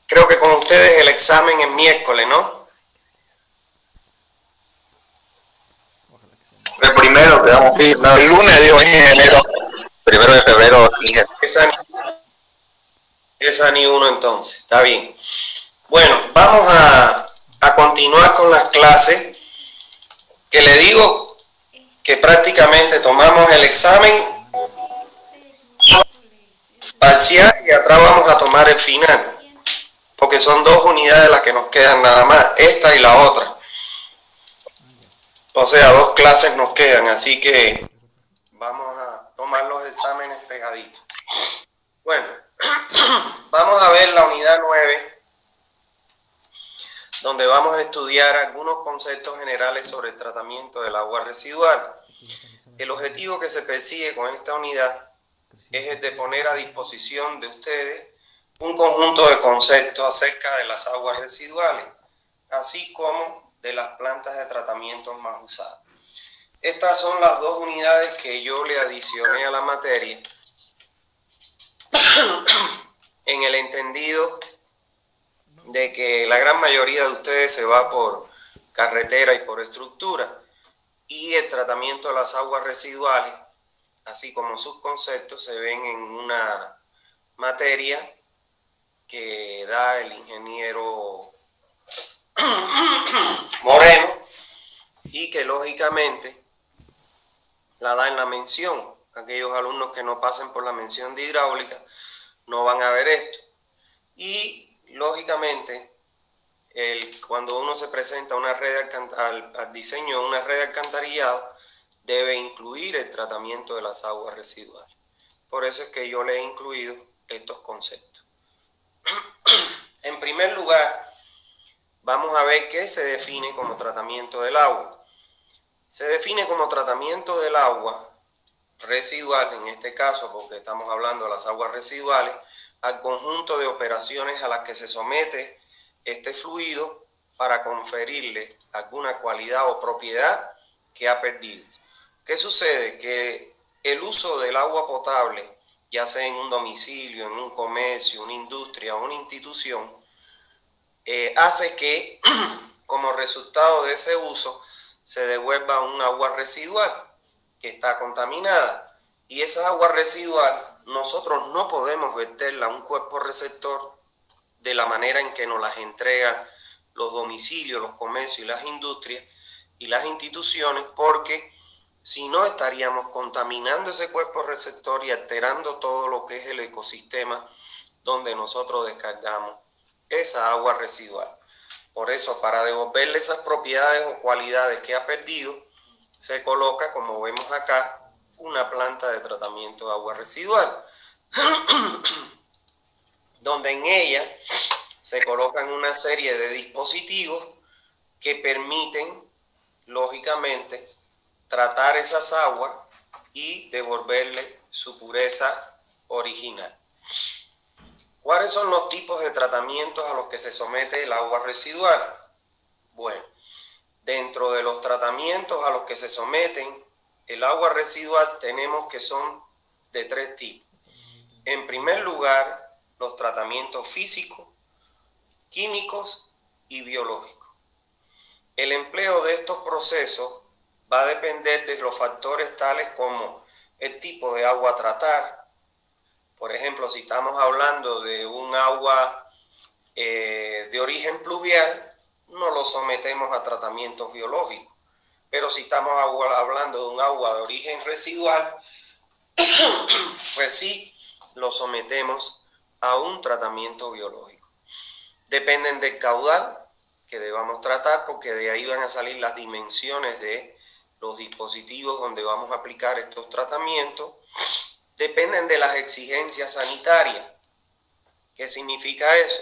Creo que con ustedes el examen es miércoles, ¿no? El primero, quedamos, sí, no, el lunes, digo, en enero, 1 de febrero, sí. Esa ni uno entonces, está bien. Bueno, vamos a continuar con las clases, que le digo que prácticamente tomamos el examen parcial y atrás vamos a tomar el final, porque son 2 unidades las que nos quedan nada más, esta y la otra. O sea, 2 clases nos quedan, así que vamos a tomar los exámenes pegaditos. Bueno, vamos a ver la unidad 9, donde vamos a estudiar algunos conceptos generales sobre el tratamiento del agua residual. El objetivo que se persigue con esta unidad es el de poner a disposición de ustedes un conjunto de conceptos acerca de las aguas residuales, así como de las plantas de tratamiento más usadas. Estas son las 2 unidades que yo le adicioné a la materia en el entendido de que la gran mayoría de ustedes se va por carretera y por estructura, y el tratamiento de las aguas residuales, así como sus conceptos, se ven en una materia que da el ingeniero Moreno y que lógicamente la da en la mención. Aquellos alumnos que no pasen por la mención de hidráulica no van a ver esto. Y lógicamente, cuando uno se presenta a una red al diseño de una red de alcantarillado, debe incluir el tratamiento de las aguas residuales. Por eso es que yo le he incluido estos conceptos. En primer lugar, vamos a ver qué se define como tratamiento del agua. Se define como tratamiento del agua residual, en este caso, porque estamos hablando de las aguas residuales, al conjunto de operaciones a las que se somete este fluido para conferirle alguna cualidad o propiedad que ha perdido. ¿Qué sucede? Que el uso del agua potable, ya sea en un domicilio, en un comercio, una industria o una institución, hace que como resultado de ese uso se devuelva un agua residual que está contaminada, y esa agua residual nosotros no podemos verterla a un cuerpo receptor de la manera en que nos las entregan los domicilios, los comercios y las industrias y las instituciones, porque si no estaríamos contaminando ese cuerpo receptor y alterando todo lo que es el ecosistema donde nosotros descargamos esa agua residual. Por eso, para devolverle esas propiedades o cualidades que ha perdido, se coloca, como vemos acá, una planta de tratamiento de agua residual, donde en ella se colocan una serie de dispositivos que permiten, lógicamente, tratar esas aguas y devolverle su pureza original. ¿Cuáles son los tipos de tratamientos a los que se somete el agua residual? Bueno, dentro de los tratamientos a los que se someten el agua residual tenemos que son de 3 tipos. En primer lugar, los tratamientos físicos, químicos y biológicos. El empleo de estos procesos va a depender de los factores tales como el tipo de agua a tratar. Por ejemplo, si estamos hablando de un agua de origen pluvial, no lo sometemos a tratamientos biológicos. Pero si estamos hablando de un agua de origen residual, pues sí, lo sometemos a un tratamiento biológico. Dependen del caudal que debamos tratar, porque de ahí van a salir las dimensiones de los dispositivos donde vamos a aplicar estos tratamientos. Dependen de las exigencias sanitarias. ¿Qué significa eso?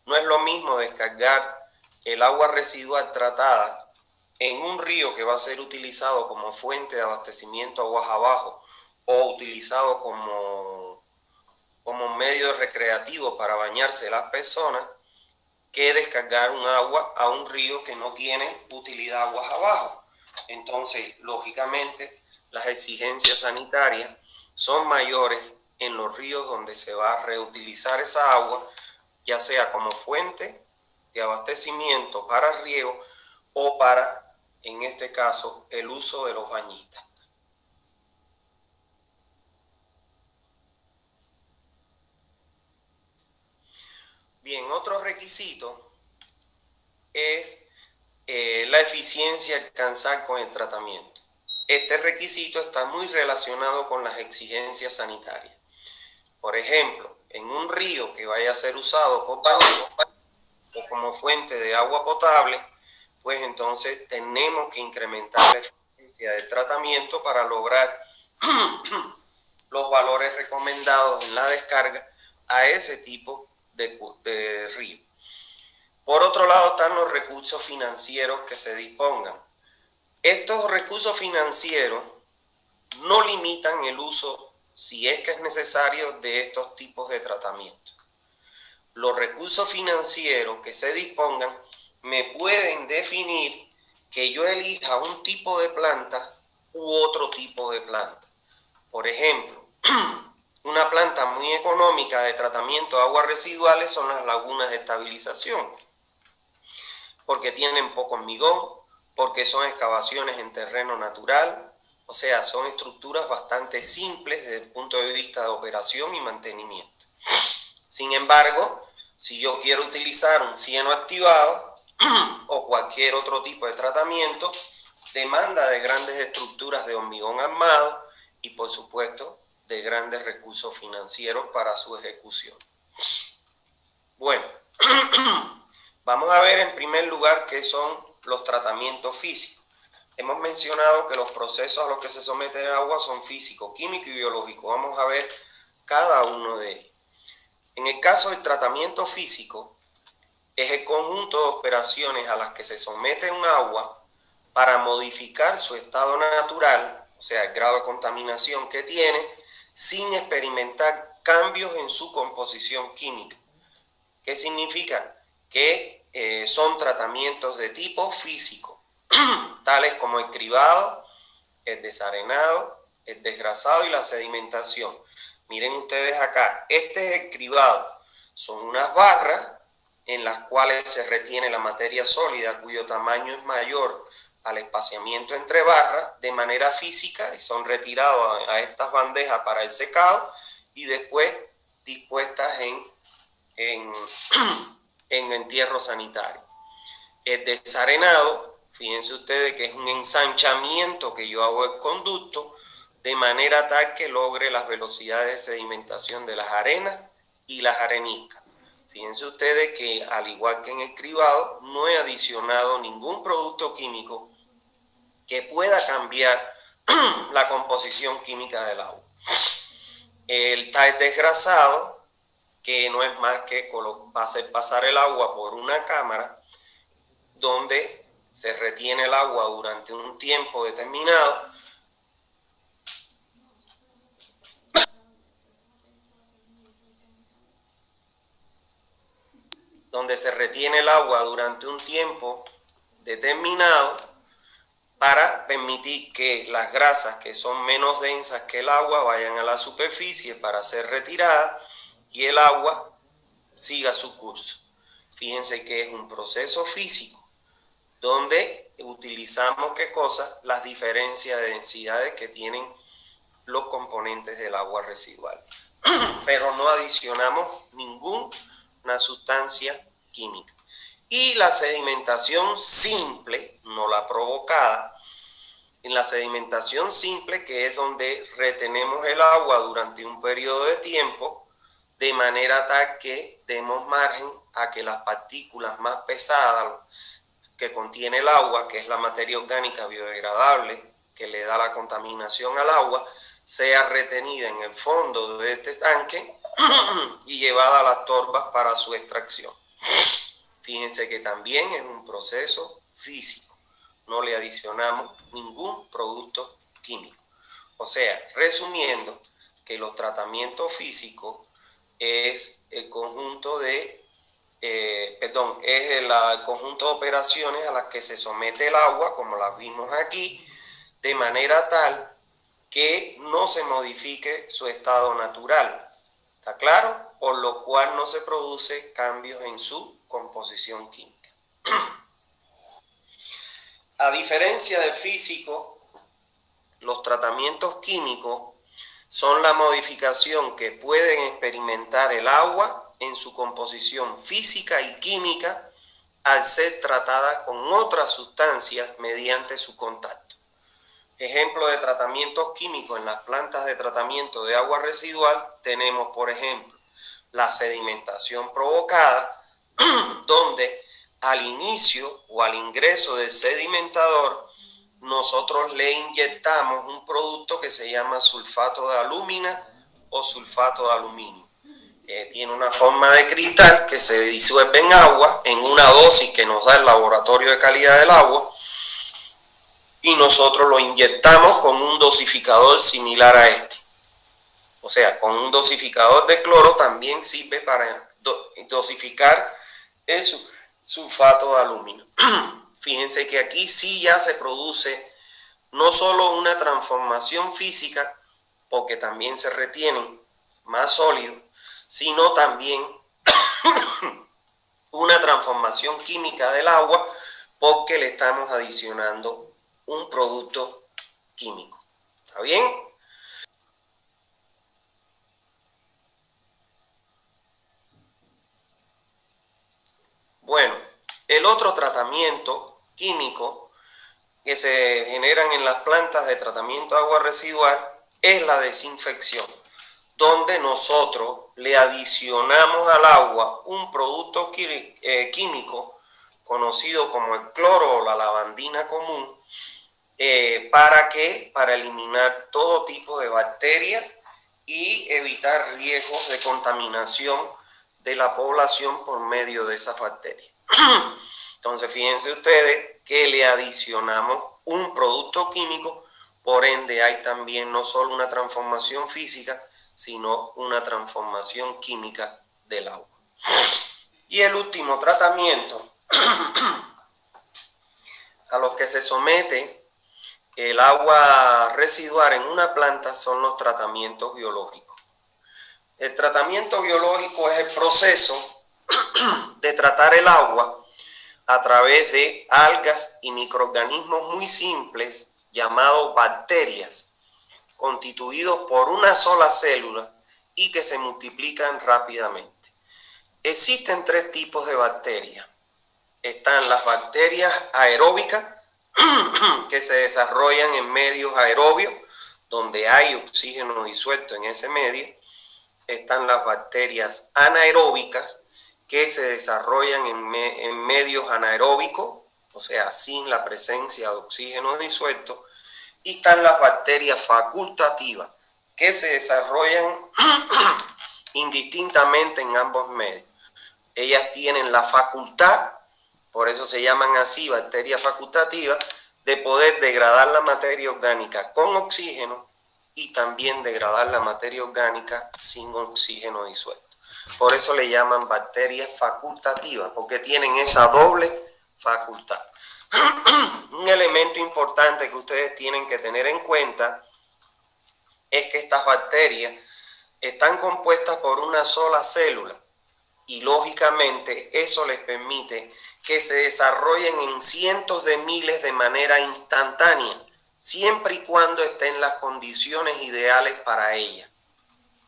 No es lo mismo descargar el agua residual tratada en un río que va a ser utilizado como fuente de abastecimiento aguas abajo, o utilizado como medio recreativo para bañarse las personas, que descargar un agua a un río que no tiene utilidad aguas abajo. Entonces, lógicamente, las exigencias sanitarias son mayores en los ríos donde se va a reutilizar esa agua, ya sea como fuente de abastecimiento para riego o para, en este caso, el uso de los bañistas. Bien, otro requisito es la eficiencia alcanzar con el tratamiento. Este requisito está muy relacionado con las exigencias sanitarias. Por ejemplo, en un río que vaya a ser usado por baño o como fuente de agua potable, pues entonces tenemos que incrementar la eficiencia del tratamiento para lograr los valores recomendados en la descarga a ese tipo de río. Por otro lado están los recursos financieros que se dispongan. Estos recursos financieros no limitan el uso, si es que es necesario, de estos tipos de tratamientos. Los recursos financieros que se dispongan me pueden definir que yo elija un tipo de planta u otro tipo de planta. Por ejemplo, una planta muy económica de tratamiento de aguas residuales son las lagunas de estabilización, porque tienen poco hormigón, porque son excavaciones en terreno natural, o sea, son estructuras bastante simples desde el punto de vista de operación y mantenimiento. Sin embargo, si yo quiero utilizar un cieno activado o cualquier otro tipo de tratamiento, demanda de grandes estructuras de hormigón armado y, por supuesto, de grandes recursos financieros para su ejecución. Bueno, vamos a ver en primer lugar qué son los tratamientos físicos. Hemos mencionado que los procesos a los que se somete el agua son físico, químico y biológico. Vamos a ver cada uno de ellos. En el caso del tratamiento físico, es el conjunto de operaciones a las que se somete un agua para modificar su estado natural, o sea, el grado de contaminación que tiene, sin experimentar cambios en su composición química. ¿Qué significa? Que son tratamientos de tipo físico, tales como el cribado, el desarenado, el desgrasado y la sedimentación. Miren ustedes acá, este es el cribado. Son unas barras en las cuales se retiene la materia sólida cuyo tamaño es mayor al espaciamiento entre barras de manera física y son retirados a estas bandejas para el secado y después dispuestas en entierro sanitario. El desarenado, fíjense ustedes que es un ensanchamiento que yo hago el conducto de manera tal que logre las velocidades de sedimentación de las arenas y las areniscas. Fíjense ustedes que, al igual que en el cribado, no he adicionado ningún producto químico que pueda cambiar la composición química del agua. El desgrasado, que no es más que hacer pasar el agua por una cámara donde se retiene el agua durante un tiempo determinado, para permitir que las grasas que son menos densas que el agua vayan a la superficie para ser retiradas y el agua siga su curso. Fíjense que es un proceso físico donde utilizamos, ¿qué cosa? Las diferencias de densidades que tienen los componentes del agua residual. Pero no adicionamos ninguna sustancia química. Y la sedimentación simple, no la provocada, en la sedimentación simple, que es donde retenemos el agua durante un periodo de tiempo, de manera tal que demos margen a que las partículas más pesadas que contiene el agua, que es la materia orgánica biodegradable que le da la contaminación al agua, sea retenida en el fondo de este tanque y llevada a las torbas para su extracción. Fíjense que también es un proceso físico, no le adicionamos ningún producto químico. O sea, resumiendo, que los tratamientos físicos es el conjunto de el conjunto de operaciones a las que se somete el agua, como las vimos aquí, de manera tal que no se modifique su estado natural. ¿Está claro? Por lo cual no se produce cambios en su composición química. A diferencia del físico, los tratamientos químicos son la modificación que pueden experimentar el agua en su composición física y química al ser tratada con otras sustancias mediante su contacto. Ejemplo de tratamientos químicos en las plantas de tratamiento de agua residual tenemos, por ejemplo, la sedimentación provocada, donde al inicio o al ingreso del sedimentador nosotros le inyectamos un producto que se llama sulfato de alúmina o sulfato de aluminio. Tiene una forma de cristal que se disuelve en agua en una dosis que nos da el laboratorio de calidad del agua, y nosotros lo inyectamos con un dosificador similar a este. O sea, con un dosificador de cloro también sirve para dosificar el sulfato de aluminio. Fíjense que aquí sí ya se produce no solo una transformación física, porque también se retienen más sólidos, sino también una transformación química del agua, porque le estamos adicionando un producto químico. ¿Está bien? Bueno, el otro tratamiento químico que se generan en las plantas de tratamiento de agua residual es la desinfección, donde nosotros le adicionamos al agua un producto químico conocido como el cloro o la lavandina común. Para eliminar todo tipo de bacterias y evitar riesgos de contaminación de la población por medio de esas bacterias. Entonces, fíjense ustedes que le adicionamos un producto químico, por ende hay también no solo una transformación física, sino una transformación química del agua. Y el último tratamiento a los que se somete el agua residual en una planta son los tratamientos biológicos. El tratamiento biológico es el proceso de tratar el agua a través de algas y microorganismos muy simples llamados bacterias, constituidos por una sola célula y que se multiplican rápidamente. Existen tres tipos de bacterias. Están las bacterias aeróbicas, que se desarrollan en medios aerobios, donde hay oxígeno disuelto en ese medio. Están las bacterias anaeróbicas, que se desarrollan en medios anaeróbicos, o sea, sin la presencia de oxígeno disuelto. Y están las bacterias facultativas, que se desarrollan indistintamente en ambos medios. Ellas tienen la facultad, por eso se llaman así bacterias facultativas, de poder degradar la materia orgánica con oxígeno y también degradar la materia orgánica sin oxígeno disuelto. Por eso le llaman bacterias facultativas, porque tienen esa doble facultad. Un elemento importante que ustedes tienen que tener en cuenta es que estas bacterias están compuestas por una sola célula y lógicamente eso les permite que se desarrollen en cientos de miles de manera instantánea, siempre y cuando estén las condiciones ideales para ellas,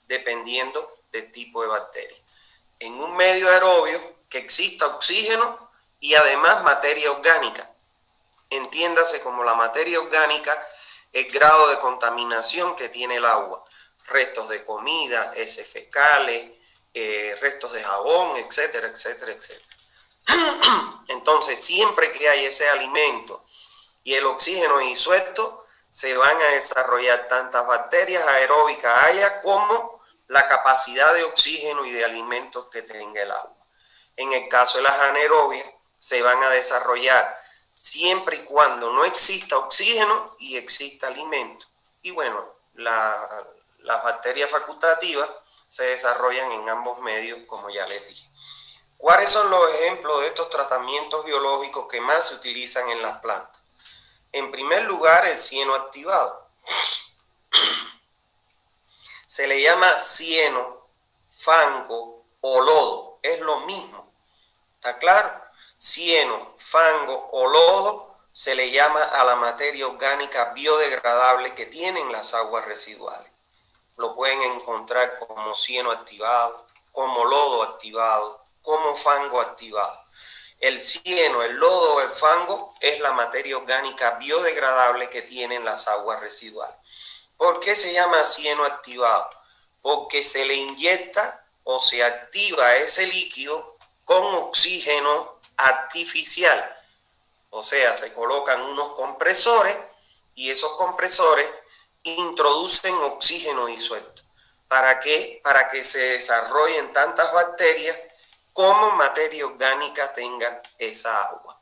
dependiendo del tipo de bacteria. En un medio aerobio que exista oxígeno y además materia orgánica. Entiéndase como la materia orgánica el grado de contaminación que tiene el agua, restos de comida, heces fecales, restos de jabón, etcétera, etcétera, etcétera. Entonces, siempre que hay ese alimento y el oxígeno disuelto, se van a desarrollar tantas bacterias aeróbicas haya como la capacidad de oxígeno y de alimentos que tenga el agua. En el caso de las anaerobias, se van a desarrollar siempre y cuando no exista oxígeno y exista alimento. Y bueno, las bacterias facultativas se desarrollan en ambos medios, como ya les dije. ¿Cuáles son los ejemplos de estos tratamientos biológicos que más se utilizan en las plantas? En primer lugar, el cieno activado. se le llama cieno, fango o lodo. Es lo mismo. ¿Está claro? Cieno, fango o lodo se le llama a la materia orgánica biodegradable que tienen las aguas residuales. Lo pueden encontrar como cieno activado, como lodo activado, como fango activado. El cieno, el lodo o el fango es la materia orgánica biodegradable que tienen las aguas residuales. ¿Por qué se llama cieno activado? Porque se le inyecta o se activa ese líquido con oxígeno artificial. O sea, se colocan unos compresores y esos compresores introducen oxígeno disuelto. ¿Para qué? Para que se desarrollen tantas bacterias como materia orgánica tenga esa agua.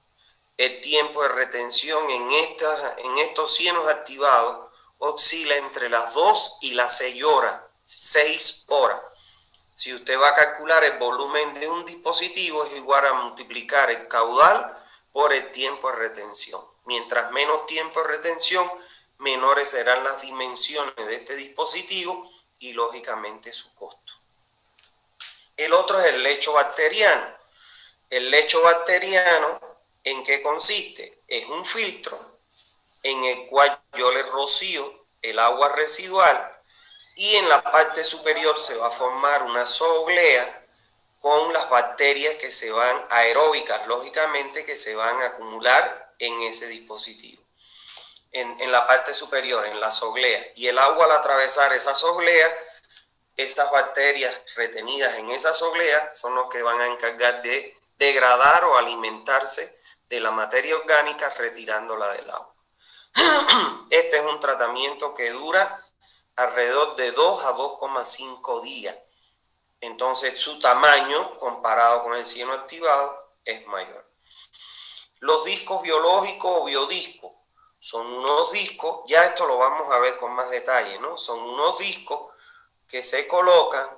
El tiempo de retención en estos cienos activados oscila entre las 2 y las 6 horas. 6 horas. Si usted va a calcular el volumen de un dispositivo, es igual a multiplicar el caudal por el tiempo de retención. Mientras menos tiempo de retención, menores serán las dimensiones de este dispositivo y lógicamente su costo. El otro es el lecho bacteriano. El lecho bacteriano, ¿en qué consiste? Es un filtro en el cual yo le rocío el agua residual y en la parte superior se va a formar una zooglea con las bacterias que se van aeróbicas, lógicamente, que se van a acumular en ese dispositivo. En la parte superior, en la zooglea. Y el agua al atravesar esa zooglea, esas bacterias retenidas en esa zooglea son los que van a encargar de degradar o alimentarse de la materia orgánica retirándola del agua. Este es un tratamiento que dura alrededor de 2 a 2,5 días. Entonces su tamaño comparado con el cieno activado es mayor. Los discos biológicos o biodiscos son unos discos, ya esto lo vamos a ver con más detalle, ¿no? Son unos discos que se colocan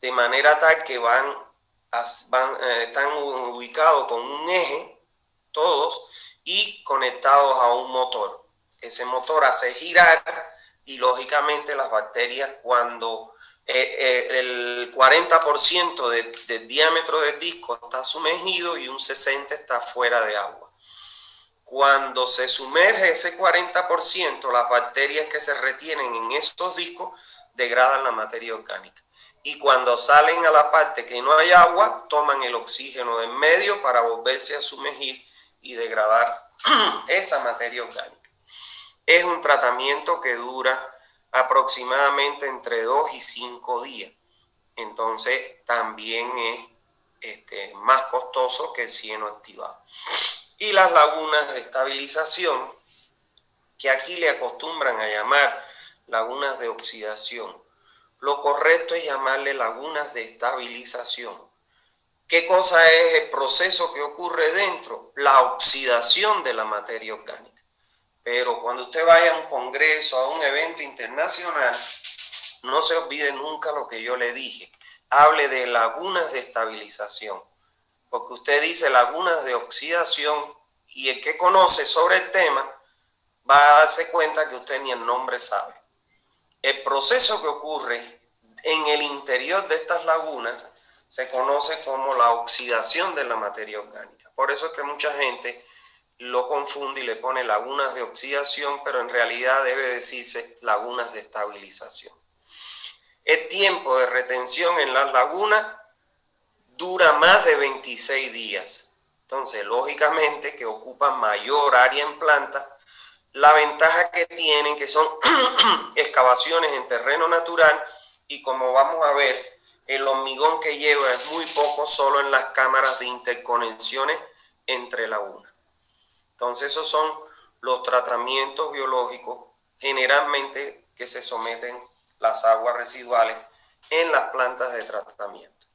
de manera tal que están ubicados con un eje, todos, y conectados a un motor. Ese motor hace girar y lógicamente las bacterias cuando el 40% del diámetro del disco está sumergido y un 60% está fuera de agua. Cuando se sumerge ese 40%, las bacterias que se retienen en estos discos degradan la materia orgánica. Y cuando salen a la parte que no hay agua, toman el oxígeno del medio para volverse a sumergir y degradar esa materia orgánica. Es un tratamiento que dura aproximadamente entre 2 y 5 días. Entonces también es más costoso que el cieno activado. Y las lagunas de estabilización, que aquí le acostumbran a llamar lagunas de oxidación. Lo correcto es llamarle lagunas de estabilización. ¿Qué cosa es el proceso que ocurre dentro? La oxidación de la materia orgánica. Pero cuando usted vaya a un congreso, a un evento internacional, no se olvide nunca lo que yo le dije. Hable de lagunas de estabilización. Porque usted dice lagunas de oxidación y el que conoce sobre el tema va a darse cuenta que usted ni el nombre sabe. El proceso que ocurre en el interior de estas lagunas se conoce como la oxidación de la materia orgánica. Por eso es que mucha gente lo confunde y le pone lagunas de oxidación, pero en realidad debe decirse lagunas de estabilización. El tiempo de retención en las lagunas dura más de 26 días. Entonces, lógicamente, que ocupan mayor área en planta. La ventaja que tienen que son excavaciones en terreno natural y como vamos a ver, el hormigón que lleva es muy poco solo en las cámaras de interconexiones entre lagunas. Entonces, esos son los tratamientos biológicos generalmente que se someten las aguas residuales en las plantas de tratamiento.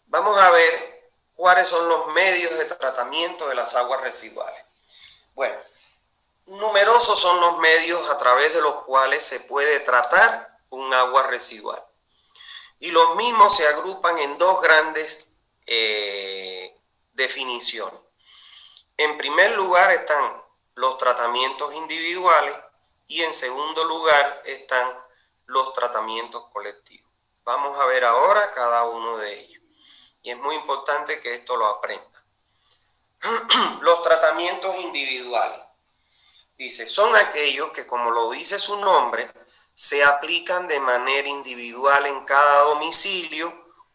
Vamos a ver cuáles son los medios de tratamiento de las aguas residuales. Bueno, numerosos son los medios a través de los cuales se puede tratar un agua residual. Y los mismos se agrupan en dos grandes definiciones. En primer lugar están los tratamientos individuales y en segundo lugar están los tratamientos colectivos. Vamos a ver ahora cada uno de ellos. Y es muy importante que esto lo aprenda. Los tratamientos individuales. Dice, son aquellos que, como lo dice su nombre, se aplican de manera individual en cada domicilio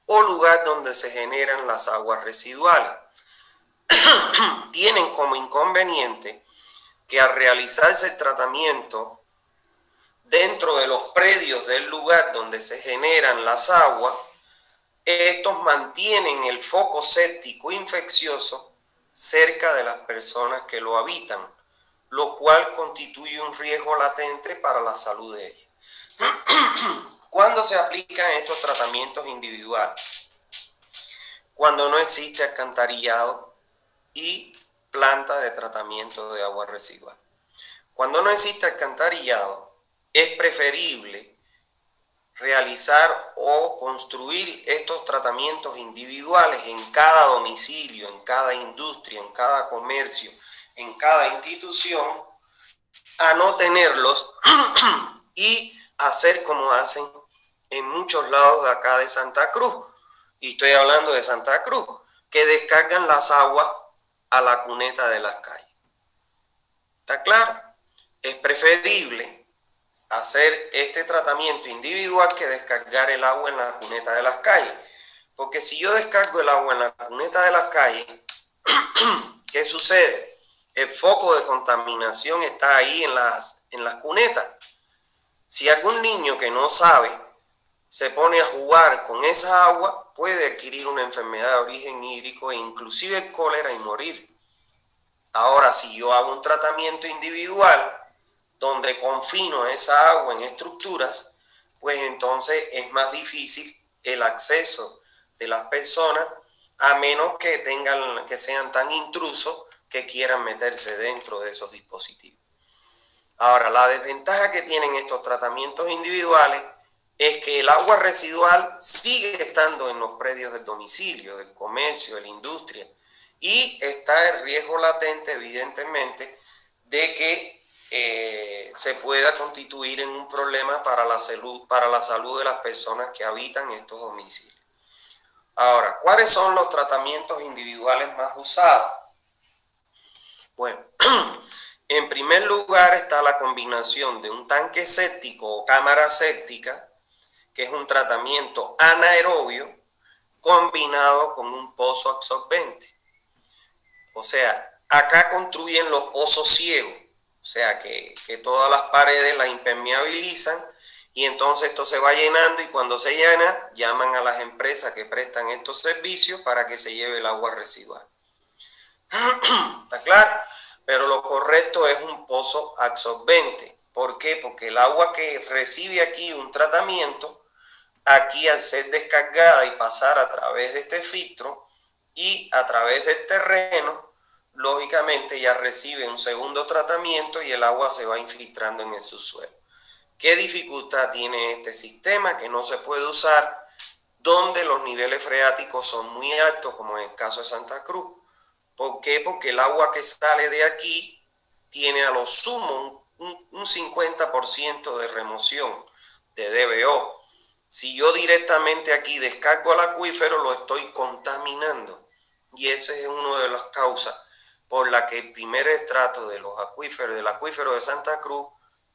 o lugar donde se generan las aguas residuales. Tienen como inconveniente que al realizarse el tratamiento dentro de los predios del lugar donde se generan las aguas, estos mantienen el foco séptico infeccioso cerca de las personas que lo habitan, lo cual constituye un riesgo latente para la salud de ellas. ¿Cuándo se aplican estos tratamientos individuales? Cuando no existe alcantarillado y planta de tratamiento de agua residual. Cuando no existe alcantarillado, es preferible realizar o construir estos tratamientos individuales en cada domicilio, en cada industria, en cada comercio, en cada institución, a no tenerlos y hacer como hacen en muchos lados de acá de Santa Cruz, y estoy hablando de Santa Cruz, que descargan las aguas a la cuneta de las calles. ¿Está claro? Es preferible hacer este tratamiento individual que descargar el agua en la cuneta de las calles. Porque si yo descargo el agua en la cuneta de las calles, ¿qué sucede? El foco de contaminación está ahí en las cunetas. Si algún niño que no sabe se pone a jugar con esa agua, puede adquirir una enfermedad de origen hídrico e inclusive el cólera y morir. Ahora, si yo hago un tratamiento individual donde confino esa agua en estructuras, pues entonces es más difícil el acceso de las personas, a menos que sean tan intrusos que quieran meterse dentro de esos dispositivos. Ahora, la desventaja que tienen estos tratamientos individuales es que el agua residual sigue estando en los predios del domicilio, del comercio, de la industria, y está el riesgo latente, evidentemente, de que se pueda constituir en un problema para la salud de las personas que habitan estos domicilios. Ahora, ¿cuáles son los tratamientos individuales más usados? Bueno, en primer lugar está la combinación de un tanque séptico o cámara séptica, que es un tratamiento anaerobio, combinado con un pozo absorbente. O sea, acá construyen los pozos ciegos, o sea, que todas las paredes las impermeabilizan y entonces esto se va llenando y cuando se llena, llaman a las empresas que prestan estos servicios para que se lleve el agua residual. ¿Está claro? Pero lo correcto es un pozo absorbente. ¿Por qué? Porque el agua que recibe aquí un tratamiento, aquí al ser descargada y pasar a través de este filtro y a través del terreno, lógicamente ya recibe un segundo tratamiento y el agua se va infiltrando en el subsuelo. ¿Qué dificultad tiene este sistema? Que no se puede usar donde los niveles freáticos son muy altos, como en el caso de Santa Cruz. ¿Por qué? Porque el agua que sale de aquí tiene a lo sumo un 50% de remoción de DBO. Si yo directamente aquí descargo al acuífero, lo estoy contaminando. Y esa es una de las causas por la que el primer estrato de los acuíferos, del acuífero de Santa Cruz,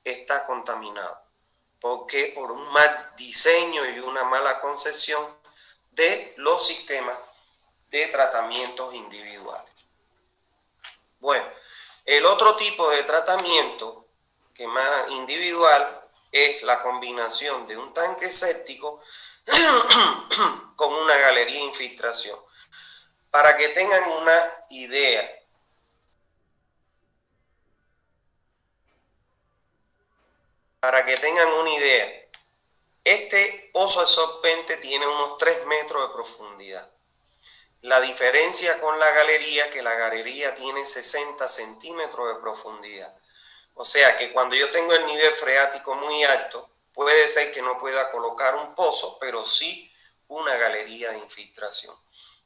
está contaminado. ¿Por qué? Por un mal diseño y una mala concepción de los sistemas de tratamientos individuales. Bueno, el otro tipo de tratamiento que más individual es la combinación de un tanque séptico con una galería de infiltración. Para que tengan una idea, este pozo absorbente tiene unos 3 metros de profundidad. La diferencia con la galería, que la galería tiene 60 centímetros de profundidad. O sea que cuando yo tengo el nivel freático muy alto, puede ser que no pueda colocar un pozo, pero sí una galería de infiltración.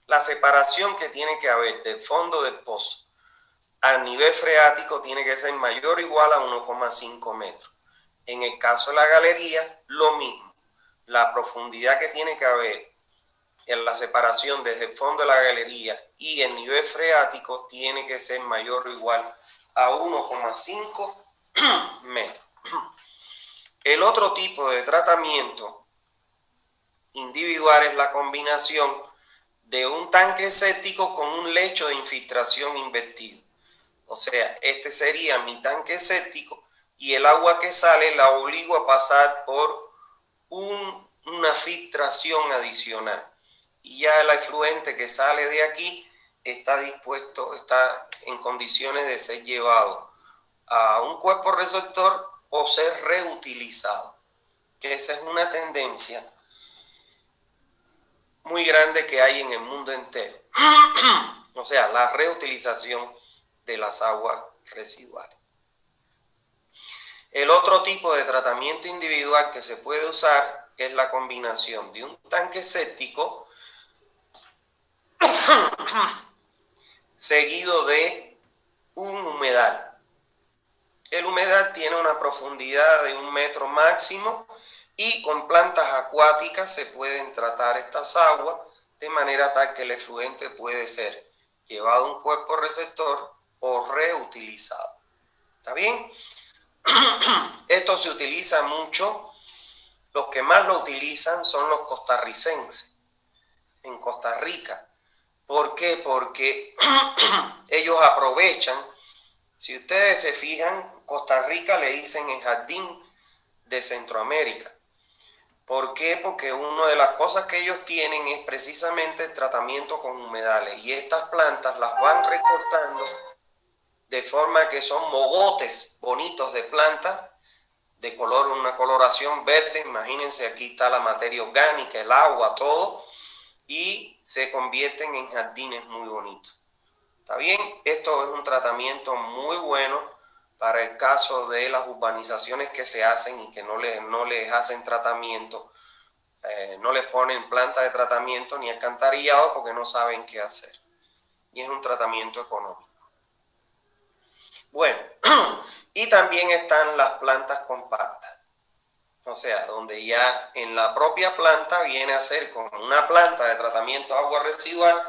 La separación que tiene que haber del fondo del pozo al nivel freático tiene que ser mayor o igual a 1,5 metros. En el caso de la galería, lo mismo. La profundidad que tiene que haber en la separación desde el fondo de la galería y el nivel freático tiene que ser mayor o igual a 1,5 metros. El otro tipo de tratamiento individual es la combinación de un tanque séptico con un lecho de infiltración invertido. O sea, este sería mi tanque séptico y el agua que sale la obligo a pasar por una filtración adicional. Y ya el efluente que sale de aquí está en condiciones de ser llevado a un cuerpo receptor o ser reutilizado. Que esa es una tendencia muy grande que hay en el mundo entero. O sea, la reutilización de las aguas residuales. El otro tipo de tratamiento individual que se puede usar es la combinación de un tanque séptico seguido de un humedal. El humedal tiene una profundidad de 1 metro máximo y con plantas acuáticas se pueden tratar estas aguas de manera tal que el efluente puede ser llevado a un cuerpo receptor o reutilizado. ¿Está bien? Esto se utiliza mucho. Los que más lo utilizan son los costarricenses en Costa Rica. ¿Por qué? Porque ellos aprovechan. Si ustedes se fijan, Costa Rica le dicen el jardín de Centroamérica. ¿Por qué? Porque una de las cosas que ellos tienen es precisamente el tratamiento con humedales. Y estas plantas las van recortando de forma que son mogotes bonitos de plantas de color, una coloración verde. Imagínense, aquí está la materia orgánica, el agua, todo, y se convierten en jardines muy bonitos. ¿Está bien? Esto es un tratamiento muy bueno para el caso de las urbanizaciones que se hacen y que no les hacen tratamiento, no les ponen planta de tratamiento ni alcantarillado porque no saben qué hacer. Y es un tratamiento económico. Bueno, y también están las plantas compactas. O sea, donde ya en la propia planta viene a ser como una planta de tratamiento de agua residual,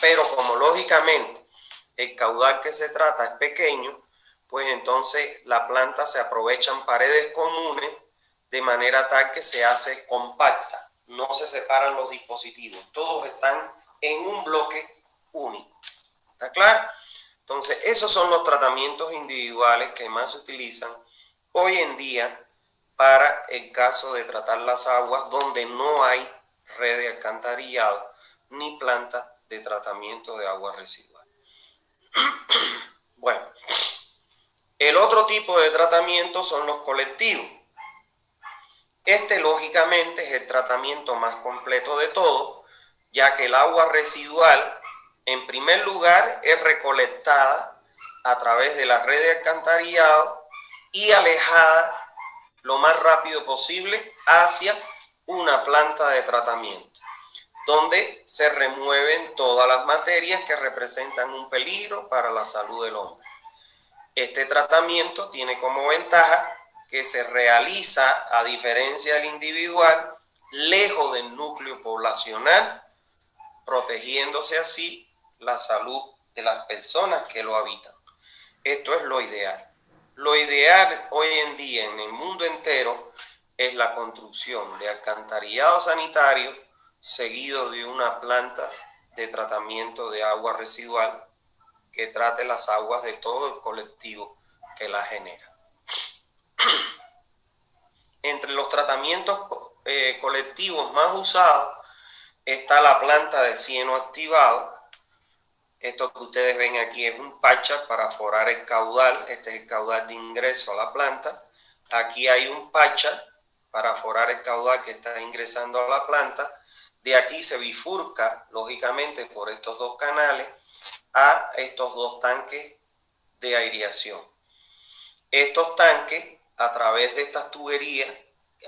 pero como lógicamente el caudal que se trata es pequeño, pues entonces la planta se aprovecha en paredes comunes de manera tal que se hace compacta. No se separan los dispositivos, todos están en un bloque único. ¿Está claro? Entonces, esos son los tratamientos individuales que más se utilizan hoy en día para el caso de tratar las aguas donde no hay red de alcantarillado ni planta de tratamiento de agua residual. Bueno, el otro tipo de tratamiento son los colectivos. Este, lógicamente, es el tratamiento más completo de todo, ya que el agua residual, en primer lugar, es recolectada a través de la red de alcantarillado y alejada lo más rápido posible hacia una planta de tratamiento, donde se remueven todas las materias que representan un peligro para la salud del hombre. Este tratamiento tiene como ventaja que se realiza, a diferencia del individual, lejos del núcleo poblacional, protegiéndose así la salud de las personas que lo habitan. Esto es lo ideal. Lo ideal hoy en día en el mundo entero es la construcción de alcantarillado sanitario seguido de una planta de tratamiento de agua residual que trate las aguas de todo el colectivo que la genera. Entre los tratamientos colectivos más usados está la planta de cieno activado. Esto que ustedes ven aquí es un patcher para forar el caudal. Este es el caudal de ingreso a la planta. Aquí hay un patcher para forar el caudal que está ingresando a la planta. De aquí se bifurca, lógicamente, por estos dos canales a estos dos tanques de aireación. Estos tanques, a través de estas tuberías,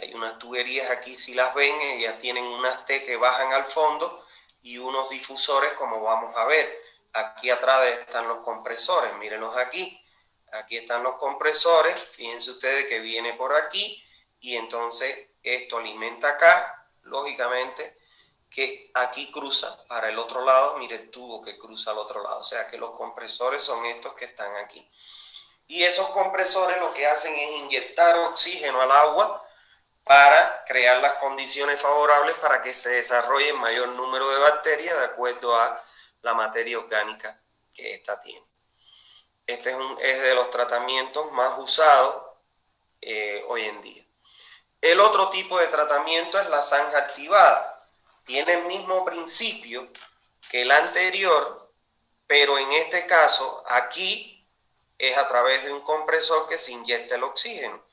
hay unas tuberías aquí, si las ven, ellas tienen unas T que bajan al fondo y unos difusores, como vamos a ver. Aquí atrás están los compresores, mírenlos aquí. Aquí están los compresores, fíjense ustedes que viene por aquí y entonces esto alimenta acá, lógicamente que aquí cruza para el otro lado, mire el tubo que cruza al otro lado, o sea que los compresores son estos que están aquí. Y esos compresores lo que hacen es inyectar oxígeno al agua para crear las condiciones favorables para que se desarrolle mayor número de bacterias de acuerdo a la materia orgánica que ésta tiene. Este es de los tratamientos más usados hoy en día. El otro tipo de tratamiento es la zanja activada. Tiene el mismo principio que el anterior, pero en este caso aquí es a través de un compresor que se inyecta el oxígeno.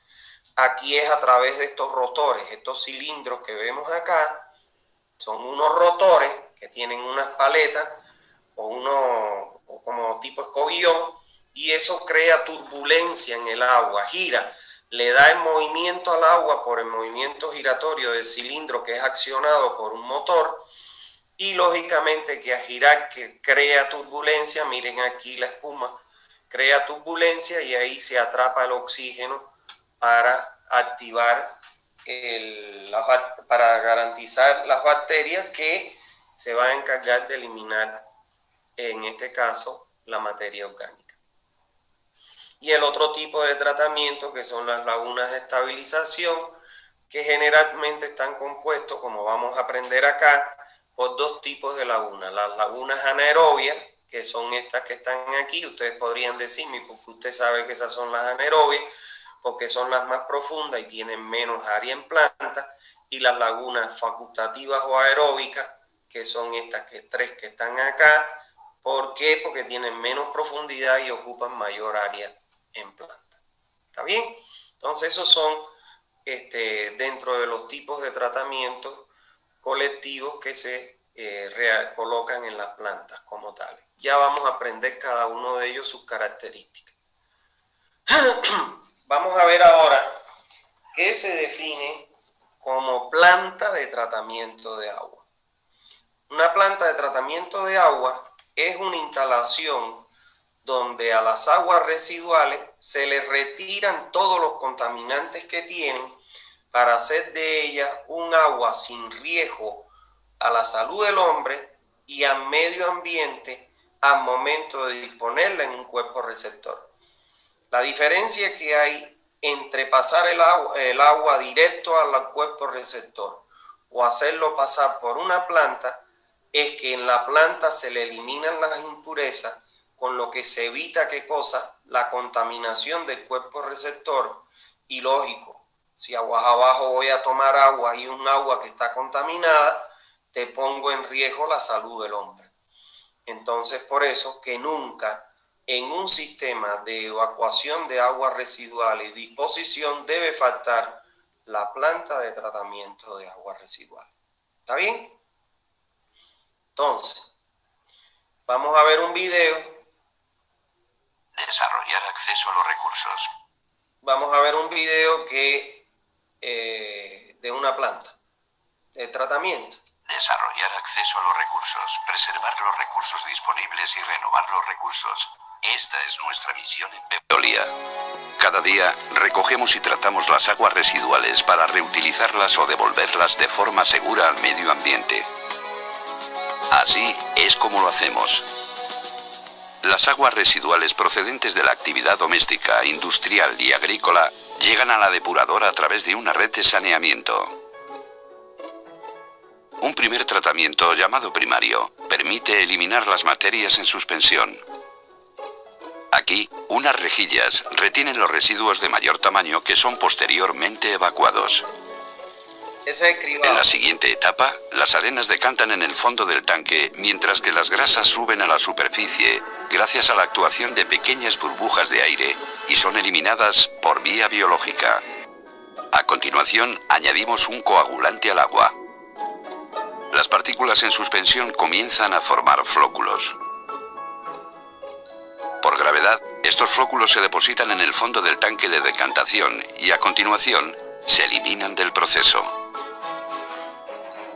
Aquí es a través de estos rotores, estos cilindros que vemos acá, son unos rotores que tienen unas paletas o como tipo escobillón, y eso crea turbulencia en el agua, gira, le da el movimiento al agua por el movimiento giratorio del cilindro que es accionado por un motor, y lógicamente que a girar que crea turbulencia, miren aquí la espuma, crea turbulencia y ahí se atrapa el oxígeno para activar, para garantizar las bacterias que se van a encargar de eliminar, en este caso, la materia orgánica. Y el otro tipo de tratamiento que son las lagunas de estabilización, que generalmente están compuestos, como vamos a aprender acá, por dos tipos de lagunas. Las lagunas anaerobias, que son estas que están aquí, ustedes podrían decirme, porque usted sabe que esas son las anaerobias, porque son las más profundas y tienen menos área en planta, y las lagunas facultativas o aeróbicas, que son estas tres que están acá. ¿Por qué? Porque tienen menos profundidad y ocupan mayor área en planta. ¿Está bien? Entonces esos son dentro de los tipos de tratamientos colectivos que se colocan en las plantas como tales. Ya vamos a aprender cada uno de ellos sus características. Vamos a ver ahora qué se define como planta de tratamiento de agua. Una planta de tratamiento de agua es una instalación donde a las aguas residuales se les retiran todos los contaminantes que tienen para hacer de ellas un agua sin riesgo a la salud del hombre y al medio ambiente al momento de disponerla en un cuerpo receptor. La diferencia que hay entre pasar el agua directo al cuerpo receptor o hacerlo pasar por una planta es que en la planta se le eliminan las impurezas, con lo que se evita ¿qué cosa? La contaminación del cuerpo receptor. Y lógico, si aguas abajo voy a tomar agua y un agua que está contaminada, te pongo en riesgo la salud del hombre. Entonces, por eso que nunca en un sistema de evacuación de aguas residuales y disposición debe faltar la planta de tratamiento de aguas residuales. ¿Está bien? Entonces, vamos a ver un video. Desarrollar acceso a los recursos. Vamos a ver un video de una planta de tratamiento. Desarrollar acceso a los recursos, preservar los recursos disponibles y renovar los recursos. Esta es nuestra misión en Veolia. Cada día recogemos y tratamos las aguas residuales para reutilizarlas o devolverlas de forma segura al medio ambiente. Así es como lo hacemos. Las aguas residuales procedentes de la actividad doméstica, industrial y agrícola llegan a la depuradora a través de una red de saneamiento. Un primer tratamiento, llamado primario, permite eliminar las materias en suspensión. Aquí, unas rejillas retienen los residuos de mayor tamaño que son posteriormente evacuados. En la siguiente etapa, las arenas decantan en el fondo del tanque, mientras que las grasas suben a la superficie gracias a la actuación de pequeñas burbujas de aire y son eliminadas por vía biológica. A continuación, añadimos un coagulante al agua. Las partículas en suspensión comienzan a formar flóculos. Por gravedad, estos flóculos se depositan en el fondo del tanque de decantación y a continuación se eliminan del proceso.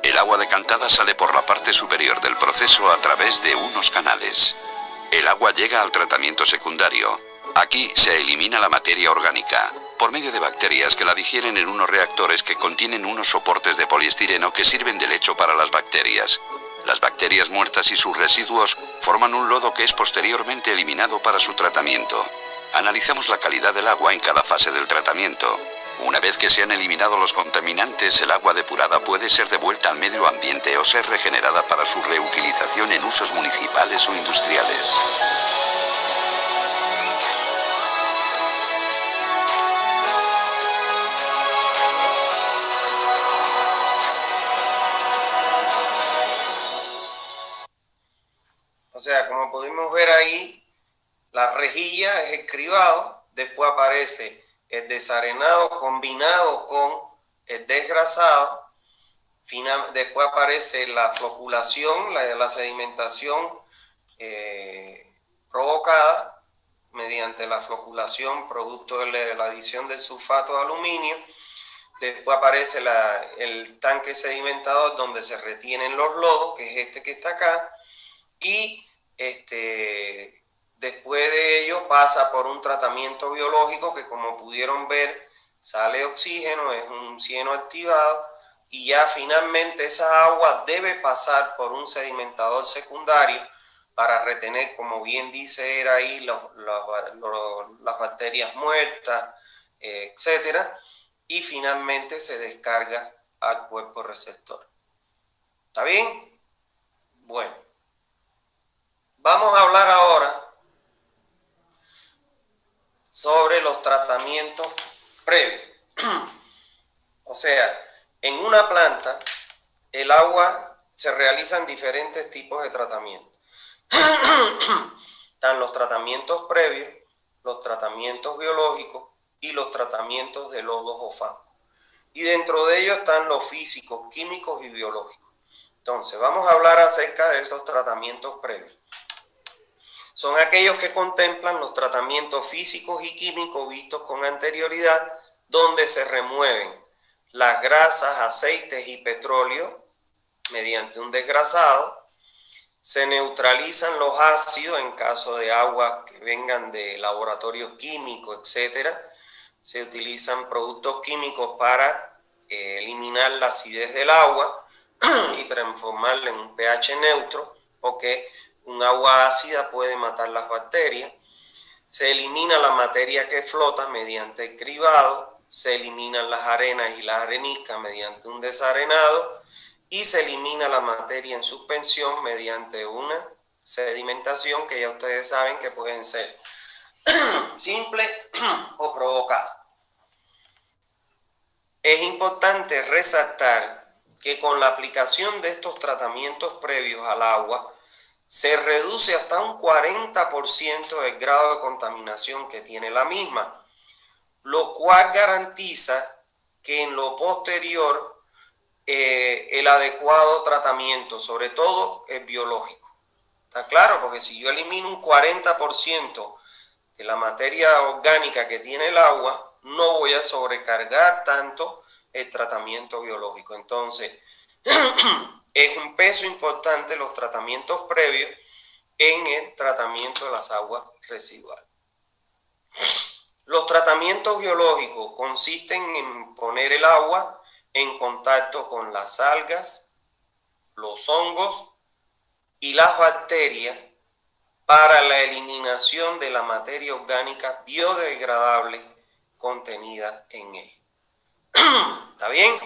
El agua decantada sale por la parte superior del proceso a través de unos canales. El agua llega al tratamiento secundario, Aquí se elimina la materia orgánica por medio de bacterias que la digieren en unos reactores que contienen unos soportes de poliestireno que sirven de lecho para las bacterias. Las bacterias muertas y sus residuos forman un lodo que es posteriormente eliminado para su tratamiento. Analizamos la calidad del agua en cada fase del tratamiento. Una vez que se han eliminado los contaminantes, el agua depurada puede ser devuelta al medio ambiente o ser regenerada para su reutilización en usos municipales o industriales. O sea, como pudimos ver ahí, la rejilla es el cribado, después aparece el desarenado combinado con el desgrasado, después aparece la floculación, la sedimentación provocada mediante la floculación producto de la adición del sulfato de aluminio. Después aparece el tanque sedimentador donde se retienen los lodos, que es este que está acá, y después de ello pasa por un tratamiento biológico que, como pudieron ver, sale oxígeno, es un oxígeno activado, y ya finalmente esa agua debe pasar por un sedimentador secundario para retener, como bien dice era ahí, las bacterias muertas, etcétera, y finalmente se descarga al cuerpo receptor. ¿Está bien? Bueno, vamos a hablar ahora sobre los tratamientos previos. O sea, en una planta, el agua se realizan diferentes tipos de tratamientos. Están los tratamientos previos, los tratamientos biológicos y los tratamientos de lodos o fangos. Y dentro de ellos están los físicos, químicos y biológicos. Entonces, vamos a hablar acerca de esos tratamientos previos. Son aquellos que contemplan los tratamientos físicos y químicos vistos con anterioridad, donde se remueven las grasas, aceites y petróleo mediante un desgrasado, se neutralizan los ácidos en caso de aguas que vengan de laboratorios químicos, etc. Se utilizan productos químicos para eliminar la acidez del agua y transformarla en un pH neutro, porque un agua ácida puede matar las bacterias. Se elimina la materia que flota mediante el cribado, se eliminan las arenas y las areniscas mediante un desarenado, y se elimina la materia en suspensión mediante una sedimentación que ya ustedes saben que pueden ser simple o provocada. Es importante resaltar que con la aplicación de estos tratamientos previos al agua se reduce hasta un 40% el grado de contaminación que tiene la misma, lo cual garantiza que en lo posterior el adecuado tratamiento, sobre todo el biológico. ¿Está claro? Porque si yo elimino un 40% de la materia orgánica que tiene el agua, no voy a sobrecargar tanto el tratamiento biológico. Entonces, es un peso importante los tratamientos previos en el tratamiento de las aguas residuales. Los tratamientos biológicos consisten en poner el agua en contacto con las algas, los hongos y las bacterias para la eliminación de la materia orgánica biodegradable contenida en ella. ¿Está bien?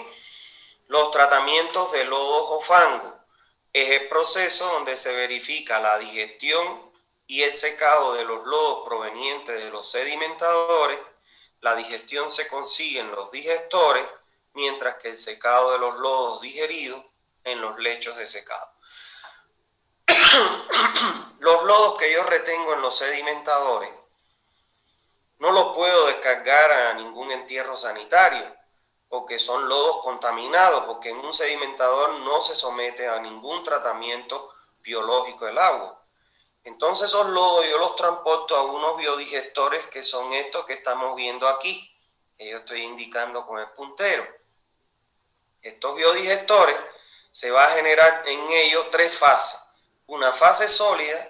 Los tratamientos de lodos o fangos es el proceso donde se verifica la digestión y el secado de los lodos provenientes de los sedimentadores. La digestión se consigue en los digestores, mientras que el secado de los lodos digeridos en los lechos de secado. Los lodos que yo retengo en los sedimentadores no los puedo descargar a ningún entierro sanitario, porque son lodos contaminados, porque en un sedimentador no se somete a ningún tratamiento biológico del agua. Entonces esos lodos yo los transporto a unos biodigestores, que son estos que estamos viendo aquí, que yo estoy indicando con el puntero. Estos biodigestores se va a generar en ellos tres fases. Una fase sólida,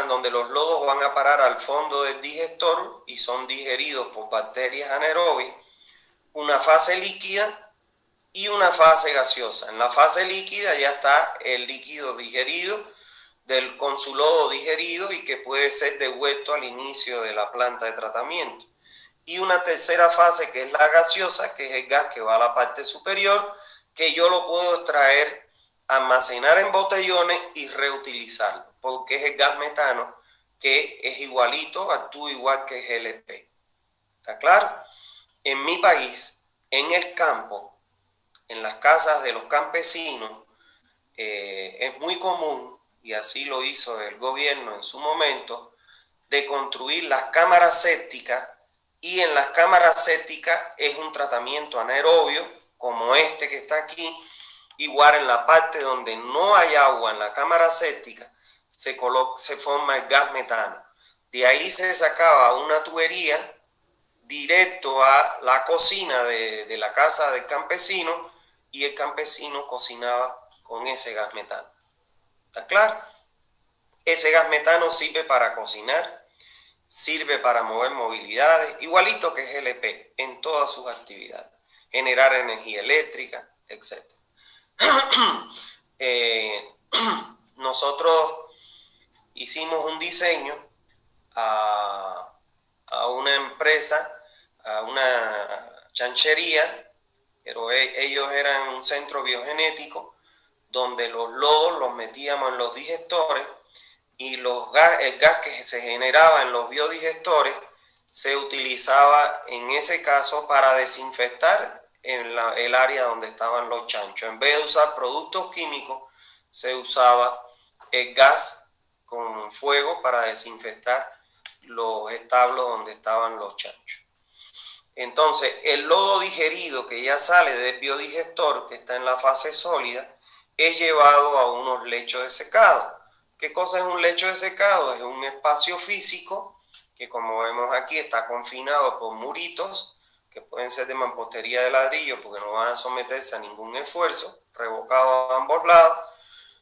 donde los lodos van a parar al fondo del digestor y son digeridos por bacterias anaerobias, una fase líquida y una fase gaseosa. En la fase líquida ya está el líquido digerido con su lodo digerido y que puede ser devuelto al inicio de la planta de tratamiento. Y una tercera fase que es la gaseosa, que es el gas que va a la parte superior, que yo lo puedo extraer, almacenar en botellones y reutilizarlo, porque es el gas metano, que es igualito, actúa igual que GLP. ¿Está claro? En mi país, en el campo, en las casas de los campesinos, es muy común, y así lo hizo el gobierno en su momento, de construir las cámaras sépticas, y en las cámaras sépticas es un tratamiento anaerobio, como este que está aquí. Igual en la parte donde no hay agua en la cámara séptica, se forma el gas metano. De ahí se sacaba una tubería directo a la cocina de la casa del campesino, y el campesino cocinaba con ese gas metano. ¿Está claro? Ese gas metano sirve para cocinar, sirve para mover movilidades, igualito que GLP en todas sus actividades, generar energía eléctrica, etc. Nosotros hicimos un diseño a una empresa, a una chanchería, pero ellos eran un centro biogenético donde los lodos los metíamos en los digestores y el gas que se generaba en los biodigestores se utilizaba en ese caso para desinfectar el área donde estaban los chanchos. En vez de usar productos químicos, se usaba el gas con fuego para desinfectar los establos donde estaban los chanchos. Entonces, el lodo digerido que ya sale del biodigestor, que está en la fase sólida, es llevado a unos lechos de secado. ¿Qué cosa es un lecho de secado? Es un espacio físico que, como vemos aquí, está confinado por muritos que pueden ser de mampostería de ladrillo porque no van a someterse a ningún esfuerzo, revocado a ambos lados,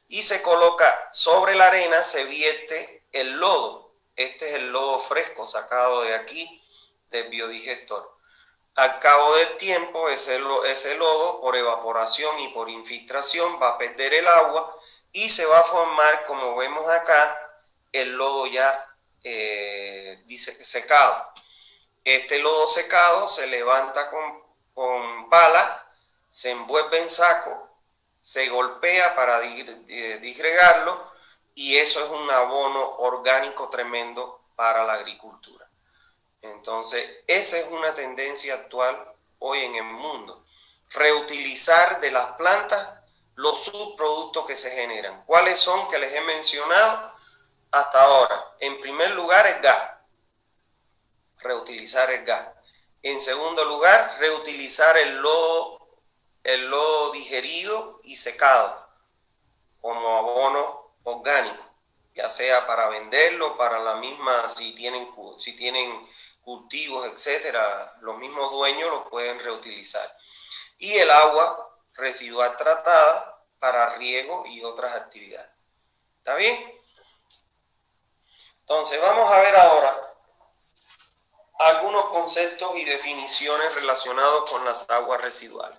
y se coloca sobre la arena, se vierte el lodo. Este es el lodo fresco sacado de aquí del biodigestor. Al cabo del tiempo, ese lodo, por evaporación y por infiltración, va a perder el agua y se va a formar, como vemos acá, el lodo ya secado. Este lodo secado se levanta con pala, se envuelve en saco, se golpea para disgregarlo, y eso es un abono orgánico tremendo para la agricultura. Entonces, esa es una tendencia actual hoy en el mundo. Reutilizar de las plantas los subproductos que se generan. ¿Cuáles son que les he mencionado hasta ahora? En primer lugar, el gas. Reutilizar el gas. En segundo lugar, reutilizar el lodo digerido y secado como abono orgánico, ya sea para venderlo, para la misma, si tienen cultivos, etcétera, los mismos dueños lo pueden reutilizar. Y el agua residual tratada para riego y otras actividades. ¿Está bien? Entonces, vamos a ver ahora algunos conceptos y definiciones relacionados con las aguas residuales.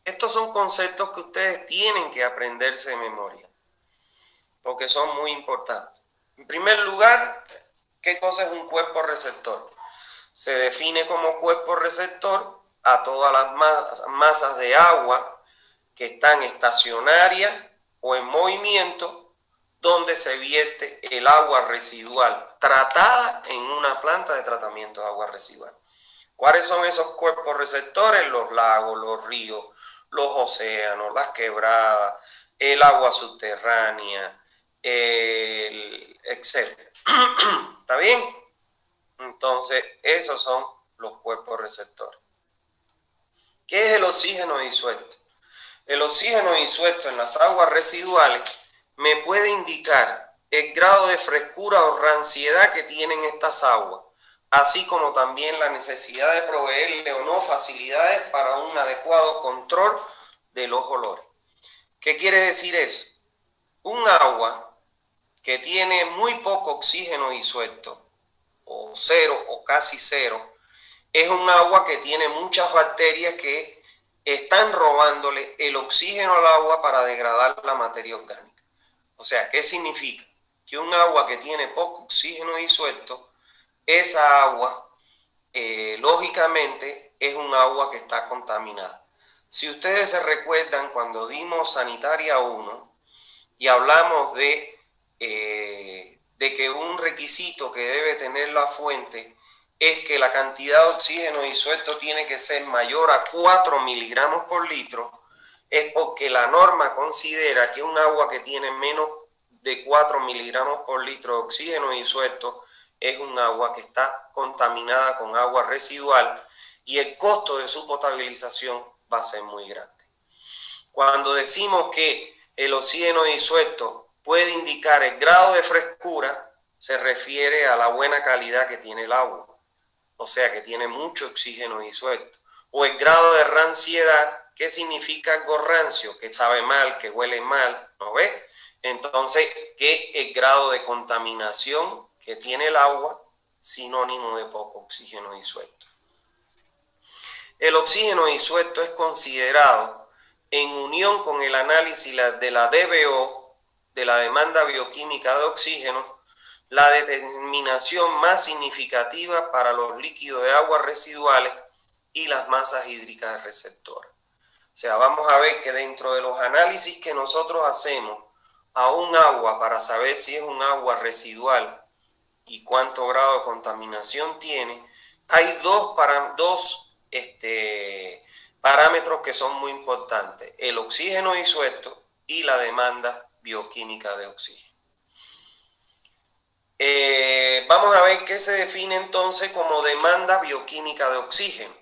Estos son conceptos que ustedes tienen que aprenderse de memoria, porque son muy importantes. En primer lugar, ¿qué cosa es un cuerpo receptor? Se define como cuerpo receptor a todas las masas de agua que están estacionarias o en movimiento, donde se vierte el agua residual tratada en una planta de tratamiento de agua residual. ¿Cuáles son esos cuerpos receptores? Los lagos, los ríos, los océanos, las quebradas, el agua subterránea, etc. ¿Está bien? Entonces, esos son los cuerpos receptores. ¿Qué es el oxígeno disuelto? El oxígeno disuelto en las aguas residuales me puede indicar el grado de frescura o ranciedad que tienen estas aguas, así como también la necesidad de proveerle o no facilidades para un adecuado control de los olores. ¿Qué quiere decir eso? Un agua que tiene muy poco oxígeno disuelto, o cero o casi cero, es un agua que tiene muchas bacterias que están robándole el oxígeno al agua para degradar la materia orgánica. O sea, ¿qué significa? Que un agua que tiene poco oxígeno disuelto, esa agua, lógicamente, es un agua que está contaminada. Si ustedes se recuerdan, cuando dimos Sanitaria 1 y hablamos de que un requisito que debe tener la fuente es que la cantidad de oxígeno disuelto tiene que ser mayor a 4 miligramos por litro, es porque la norma considera que un agua que tiene menos de 4 miligramos por litro de oxígeno disuelto es un agua que está contaminada con agua residual y el costo de su potabilización va a ser muy grande. Cuando decimos que el oxígeno disuelto puede indicar el grado de frescura, se refiere a la buena calidad que tiene el agua, o sea que tiene mucho oxígeno disuelto. O el grado de ranciedad, ¿qué significa algo rancio? Que sabe mal, que huele mal, ¿no ves? Entonces, ¿qué es el grado de contaminación que tiene el agua? Sinónimo de poco oxígeno disuelto. El oxígeno disuelto es considerado en unión con el análisis de la DBO, de la demanda bioquímica de oxígeno, la determinación más significativa para los líquidos de agua residuales y las masas hídricas receptoras. O sea, vamos a ver que dentro de los análisis que nosotros hacemos a un agua para saber si es un agua residual y cuánto grado de contaminación tiene, hay dos parámetros que son muy importantes: el oxígeno disuelto y la demanda bioquímica de oxígeno. Vamos a ver qué se define entonces como demanda bioquímica de oxígeno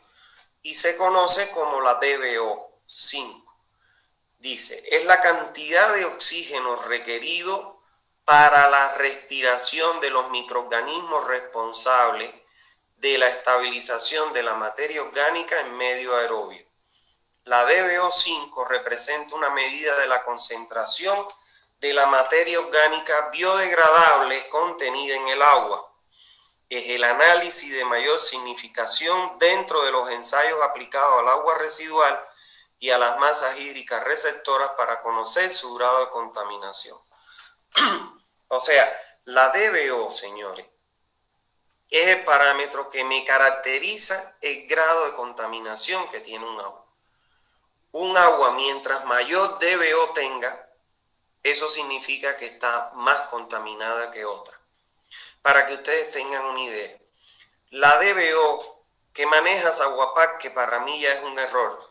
y se conoce como la DBO5. Dice, es la cantidad de oxígeno requerido para la respiración de los microorganismos responsables de la estabilización de la materia orgánica en medio aerobio. La DBO5 representa una medida de la concentración de la materia orgánica biodegradable contenida en el agua. Es el análisis de mayor significación dentro de los ensayos aplicados al agua residual y a las masas hídricas receptoras para conocer su grado de contaminación. O sea, la DBO, señores, es el parámetro que me caracteriza el grado de contaminación que tiene un agua. Un agua, mientras mayor DBO tenga, eso significa que está más contaminada que otra. Para que ustedes tengan una idea, la DBO que maneja Aguapac, que para mí ya es un error,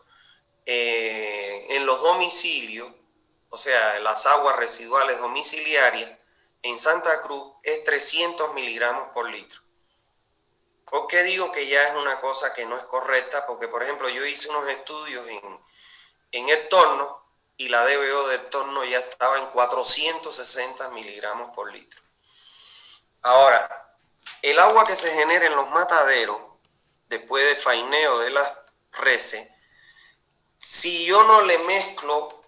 en los domicilios, o sea, las aguas residuales domiciliarias, en Santa Cruz es 300 miligramos por litro. ¿Por qué digo que ya es una cosa que no es correcta? Porque, por ejemplo, yo hice unos estudios en el Torno y la DBO del Torno ya estaba en 460 miligramos por litro. Ahora, el agua que se genera en los mataderos, después del faineo de las reses, si yo no le mezclo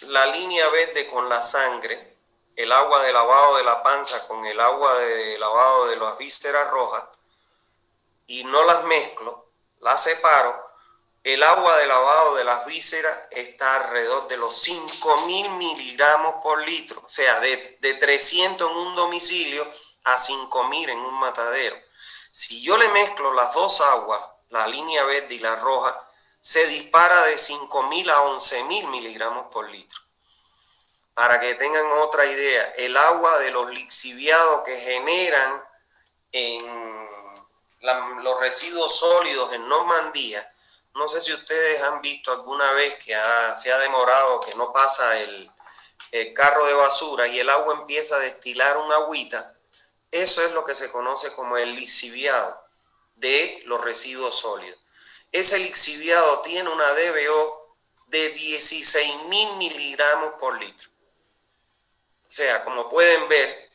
la línea verde con la sangre, el agua de lavado de la panza con el agua de lavado de las vísceras rojas, y no las mezclo, las separo, el agua de lavado de las vísceras está alrededor de los 5.000 miligramos por litro, o sea, de 300 en un domicilio a 5.000 en un matadero. Si yo le mezclo las dos aguas, la línea verde y la roja, se dispara de 5.000 a 11.000 miligramos por litro. Para que tengan otra idea, el agua de los lixiviados que generan en los residuos sólidos en Normandía, no sé si ustedes han visto alguna vez que se ha demorado, que no pasa el carro de basura y el agua empieza a destilar una agüita. Eso es lo que se conoce como el lixiviado de los residuos sólidos. Ese lixiviado tiene una DBO de 16.000 miligramos por litro. O sea, como pueden ver,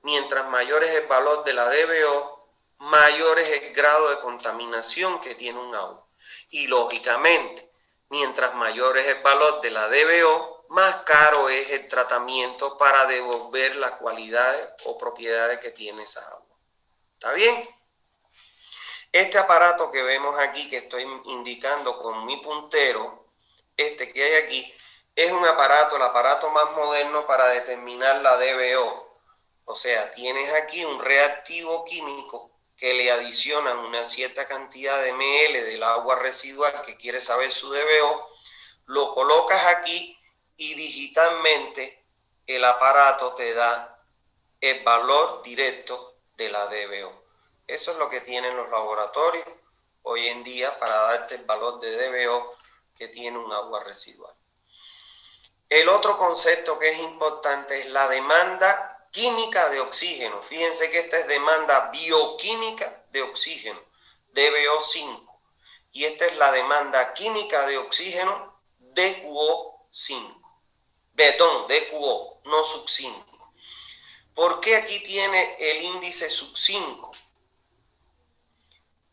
mientras mayor es el valor de la DBO, mayor es el grado de contaminación que tiene un agua. Y lógicamente, mientras mayor es el valor de la DBO, más caro es el tratamiento para devolver las cualidades o propiedades que tiene esa agua. ¿Está bien? Este aparato que vemos aquí, que estoy indicando con mi puntero, este que hay aquí, es un aparato, el aparato más moderno para determinar la DBO. O sea, tienes aquí un reactivo químico que le adicionan una cierta cantidad de ml del agua residual que quiere saber su DBO, lo colocas aquí y digitalmente el aparato te da el valor directo de la DBO. Eso es lo que tienen los laboratorios hoy en día para darte el valor de DBO que tiene un agua residual. El otro concepto que es importante es la demanda química de oxígeno. Fíjense que esta es demanda bioquímica de oxígeno, DBO5. Y esta es la demanda química de oxígeno, DQO5. Perdón, DQO, no sub 5. ¿Por qué aquí tiene el índice sub 5?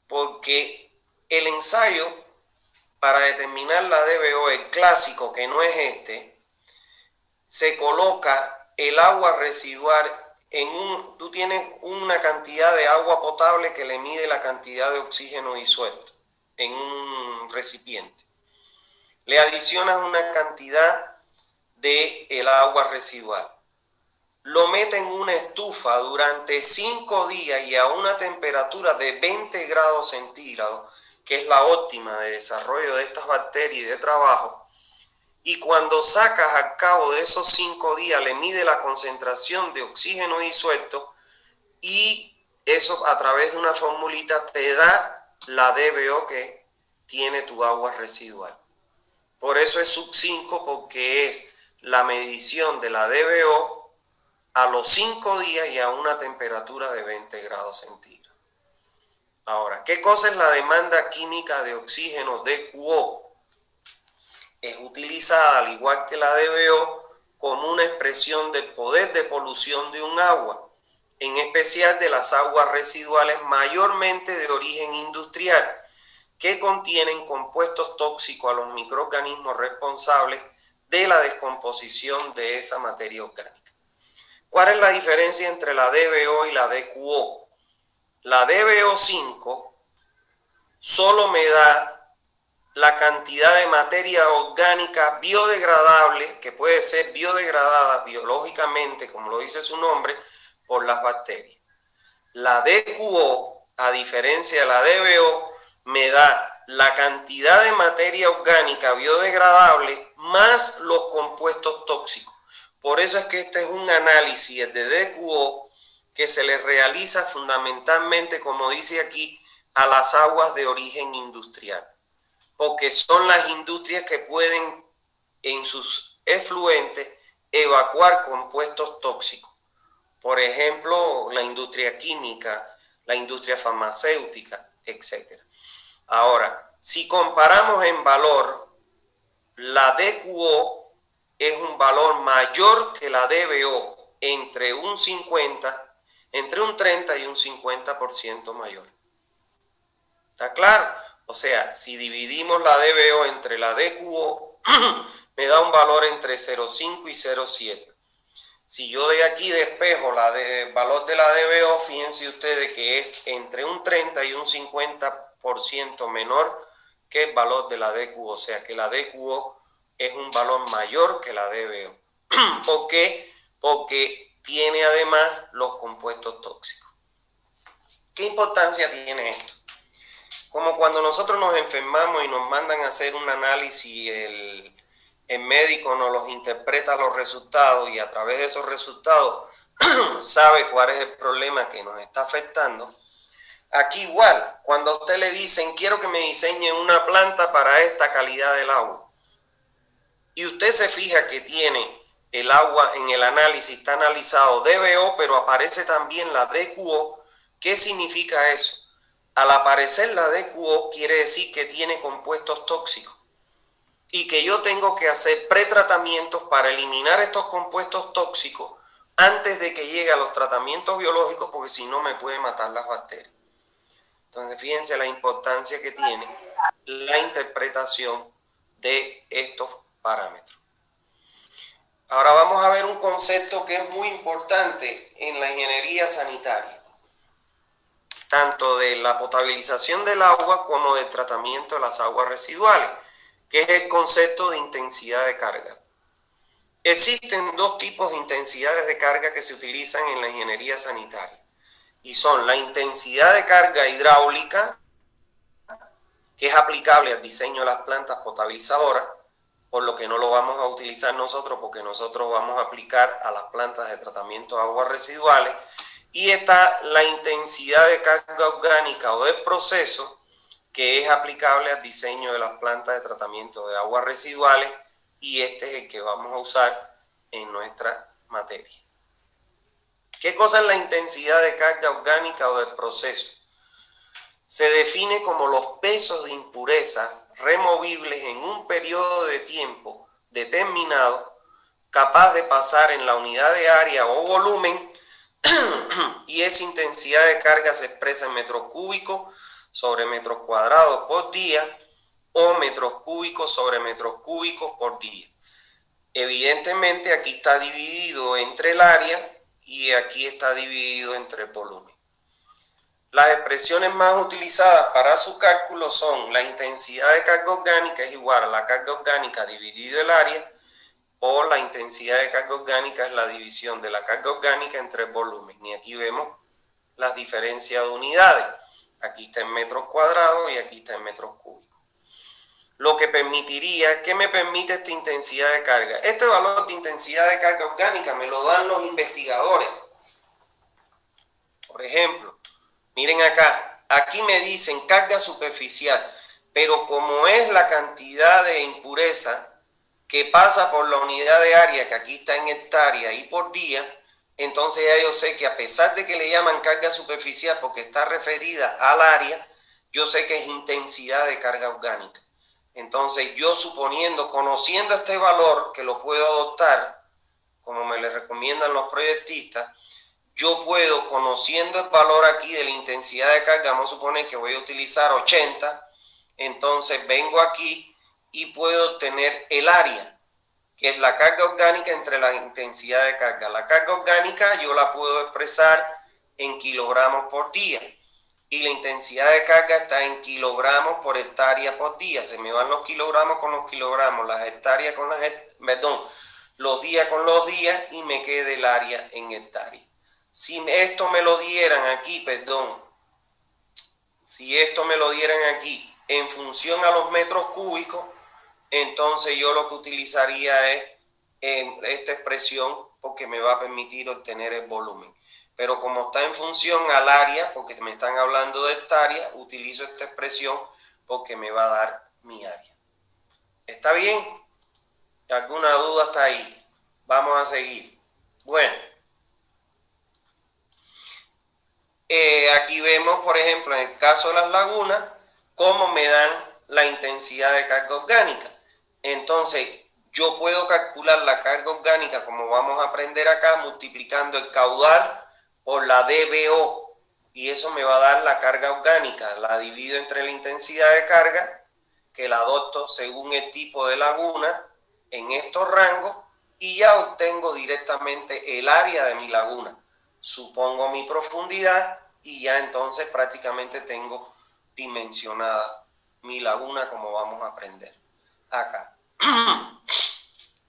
Porque el ensayo para determinar la DBO, el clásico, que no es este, se coloca el agua residual en tú tienes una cantidad de agua potable que le mide la cantidad de oxígeno disuelto en un recipiente. Le adicionas una cantidad de el agua residual. Lo mete en una estufa durante 5 días y a una temperatura de 20 grados centígrados, que es la óptima de desarrollo de estas bacterias y de trabajo. Y cuando sacas al cabo de esos 5 días, le mide la concentración de oxígeno disuelto y eso a través de una formulita te da la DBO que tiene tu agua residual. Por eso es sub 5, porque es la medición de la DBO a los 5 días y a una temperatura de 20 grados centígrados. Ahora, ¿qué cosa es la demanda química de oxígeno DQO? Es utilizada, al igual que la DBO, como una expresión del poder de polución de un agua, en especial de las aguas residuales mayormente de origen industrial, que contienen compuestos tóxicos a los microorganismos responsables de la descomposición de esa materia orgánica. ¿Cuál es la diferencia entre la DBO y la DQO? La DBO5 solo me da la cantidad de materia orgánica biodegradable, que puede ser biodegradada biológicamente, como lo dice su nombre, por las bacterias. La DQO, a diferencia de la DBO, me da la cantidad de materia orgánica biodegradable más los compuestos tóxicos. Por eso es que este es un análisis, el de DQO, que se le realiza fundamentalmente, como dice aquí, a las aguas de origen industrial, porque son las industrias que pueden en sus efluentes evacuar compuestos tóxicos. Por ejemplo, la industria química, la industria farmacéutica, etc. Ahora, si comparamos en valor, la DQO es un valor mayor que la DBO, entre un 30 y un 50% mayor. ¿Está claro? O sea, si dividimos la DBO entre la DQO, me da un valor entre 0,5 y 0,7. Si yo de aquí despejo el valor de la DBO, fíjense ustedes que es entre un 30 y un 50% menor que el valor de la DQO. O sea que la DQO es un valor mayor que la DBO. ¿Por qué? Porque tiene además los compuestos tóxicos. ¿Qué importancia tiene esto? Como cuando nosotros nos enfermamos y nos mandan a hacer un análisis, el médico nos los interpreta los resultados y a través de esos resultados sabe cuál es el problema que nos está afectando. Aquí igual, cuando a usted le dicen, quiero que me diseñe una planta para esta calidad del agua, y usted se fija que tiene el agua en el análisis, está analizado DBO, pero aparece también la DQO. ¿Qué significa eso? Al aparecer la DQO quiere decir que tiene compuestos tóxicos y que yo tengo que hacer pretratamientos para eliminar estos compuestos tóxicos antes de que llegue a los tratamientos biológicos, porque si no me puede matar las bacterias. Entonces fíjense la importancia que tiene la interpretación de estos parámetros. Ahora vamos a ver un concepto que es muy importante en la ingeniería sanitaria, tanto de la potabilización del agua como del tratamiento de las aguas residuales, que es el concepto de intensidad de carga. Existen dos tipos de intensidades de carga que se utilizan en la ingeniería sanitaria, y son la intensidad de carga hidráulica, que es aplicable al diseño de las plantas potabilizadoras, por lo que no lo vamos a utilizar nosotros, porque nosotros vamos a aplicar a las plantas de tratamiento de aguas residuales, y está la intensidad de carga orgánica o del proceso, que es aplicable al diseño de las plantas de tratamiento de aguas residuales, y este es el que vamos a usar en nuestra materia. ¿Qué cosa es la intensidad de carga orgánica o del proceso? Se define como los pesos de impureza removibles en un periodo de tiempo determinado, capaz de pasar en la unidad de área o volumen, y esa intensidad de carga se expresa en metros cúbicos sobre metros cuadrados por día o metros cúbicos sobre metros cúbicos por día. Evidentemente aquí está dividido entre el área y aquí está dividido entre el volumen. Las expresiones más utilizadas para su cálculo son la intensidad de carga orgánica es igual a la carga orgánica dividido el área, o la intensidad de carga orgánica es la división de la carga orgánica entre el volumen. Y aquí vemos las diferencias de unidades. Aquí está en metros cuadrados y aquí está en metros cúbicos. Lo que permitiría, ¿qué me permite esta intensidad de carga? Este valor de intensidad de carga orgánica me lo dan los investigadores. Por ejemplo, miren acá, aquí me dicen carga superficial, pero como es la cantidad de impureza que pasa por la unidad de área, que aquí está en hectárea y por día, entonces ya yo sé que a pesar de que le llaman carga superficial porque está referida al área, yo sé que es intensidad de carga orgánica. Entonces yo suponiendo, conociendo este valor, que lo puedo adoptar, como me le recomiendan los proyectistas, yo puedo, conociendo el valor aquí de la intensidad de carga, vamos a suponer que voy a utilizar 80, entonces vengo aquí y puedo obtener el área, que es la carga orgánica entre la intensidad de carga. La carga orgánica yo la puedo expresar en kilogramos por día, y la intensidad de carga está en kilogramos por hectárea por día. Se me van los kilogramos con los kilogramos, las hectáreas con las hectáreas, los días con los días, y me queda el área en hectárea. Si esto me lo dieran aquí, si esto me lo dieran aquí en función a los metros cúbicos, entonces yo lo que utilizaría es esta expresión, porque me va a permitir obtener el volumen. Pero como está en función al área, porque me están hablando de hectárea, utilizo esta expresión porque me va a dar mi área. ¿Está bien? ¿Alguna duda hasta ahí? Vamos a seguir. Bueno. Aquí vemos, por ejemplo, en el caso de las lagunas, cómo me dan la intensidad de carga orgánica. Entonces, yo puedo calcular la carga orgánica, como vamos a aprender acá, multiplicando el caudal por la DBO. Y eso me va a dar la carga orgánica. La divido entre la intensidad de carga, que la adopto según el tipo de laguna, en estos rangos, y ya obtengo directamente el área de mi laguna. Supongo mi profundidad y ya entonces prácticamente tengo dimensionada mi laguna, como vamos a aprender acá.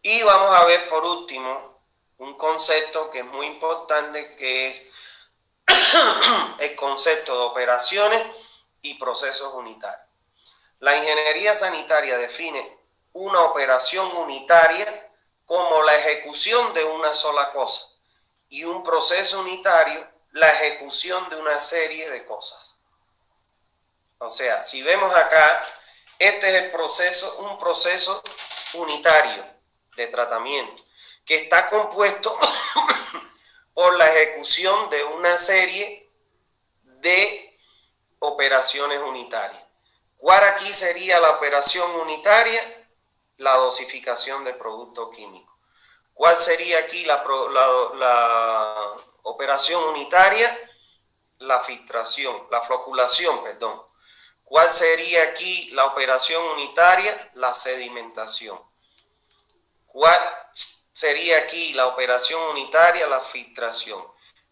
Y vamos a ver por último un concepto que es muy importante, que es el concepto de operaciones y procesos unitarios. La ingeniería sanitaria define una operación unitaria como la ejecución de una sola cosa, y un proceso unitario, la ejecución de una serie de cosas. O sea, si vemos acá, este es el proceso, un proceso unitario de tratamiento, que está compuesto por la ejecución de una serie de operaciones unitarias. ¿Cuál aquí sería la operación unitaria? La dosificación de productos químicos. ¿Cuál sería aquí la operación unitaria? La filtración, la floculación, perdón. ¿Cuál sería aquí la operación unitaria? La sedimentación. ¿Cuál sería aquí la operación unitaria, la filtración.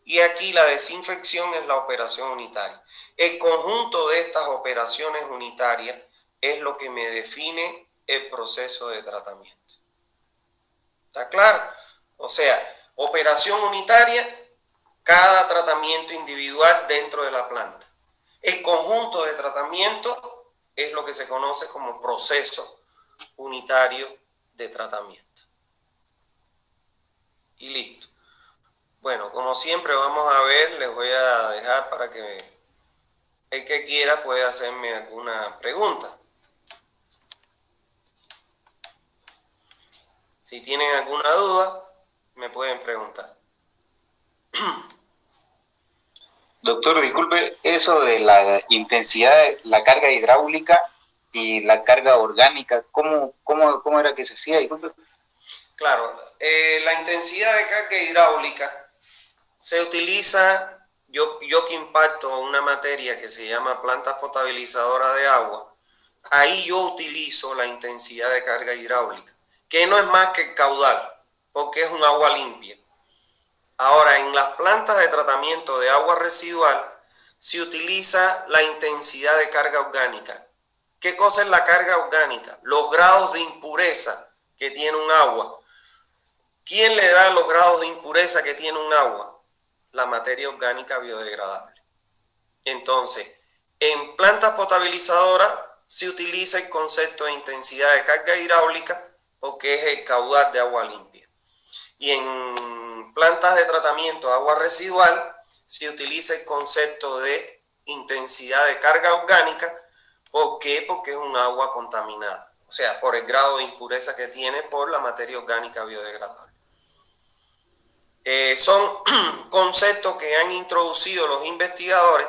Y aquí la desinfección es la operación unitaria. El conjunto de estas operaciones unitarias es lo que me define el proceso de tratamiento. ¿Está claro? O sea, operación unitaria, cada tratamiento individual dentro de la planta. El conjunto de tratamiento es lo que se conoce como proceso unitario de tratamiento. Y listo. Bueno, como siempre vamos a ver, les voy a dejar para que el que quiera pueda hacerme alguna pregunta. Si tienen alguna duda, me pueden preguntar. Doctor, disculpe, eso de la intensidad, la carga hidráulica y la carga orgánica, ¿cómo era que se hacía? Disculpe. Claro, la intensidad de carga hidráulica se utiliza, yo que imparto una materia que se llama plantas potabilizadoras de agua, ahí yo utilizo la intensidad de carga hidráulica, que no es más que el caudal, porque es un agua limpia. Ahora, en las plantas de tratamiento de agua residual se utiliza la intensidad de carga orgánica. ¿Qué cosa es la carga orgánica? Los grados de impureza que tiene un agua. ¿Quién le da los grados de impureza que tiene un agua? La materia orgánica biodegradable. Entonces, en plantas potabilizadoras se utiliza el concepto de intensidad de carga hidráulica porque es el caudal de agua limpia. Y en plantas de tratamiento de agua residual se utiliza el concepto de intensidad de carga orgánica. ¿Por qué? Porque es un agua contaminada. O sea, por el grado de impureza que tiene por la materia orgánica biodegradable. Son conceptos que han introducido los investigadores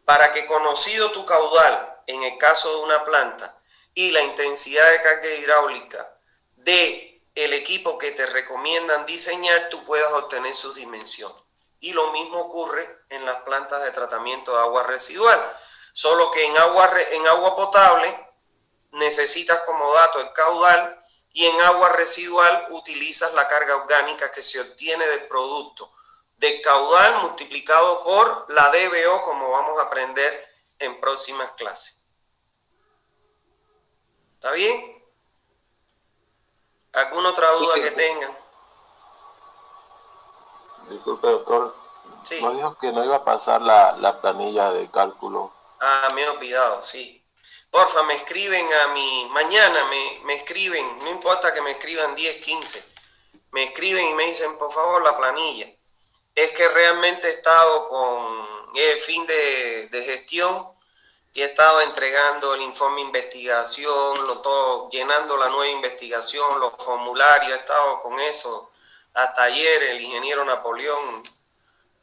para que, conocido tu caudal en el caso de una planta y la intensidad de carga hidráulica de el equipo que te recomiendan diseñar, tú puedas obtener sus dimensiones. Y lo mismo ocurre en las plantas de tratamiento de agua residual, solo que en agua potable necesitas como dato el caudal y en agua residual utilizas la carga orgánica que se obtiene del producto del caudal multiplicado por la DBO, como vamos a aprender en próximas clases. ¿Está bien? ¿Alguna otra duda que tengan? Disculpe, doctor. Sí. Nos dijo que no iba a pasar la planilla de cálculo. Ah, me he olvidado, sí. Porfa, me escriben a mi... Mañana me escriben, no importa que me escriban 10, 15. Me escriben y me dicen, por favor, la planilla. Es que realmente he estado con el fin de gestión y he estado entregando el informe de investigación, todo, llenando la nueva investigación, los formularios, he estado con eso. Hasta ayer el ingeniero Napoleón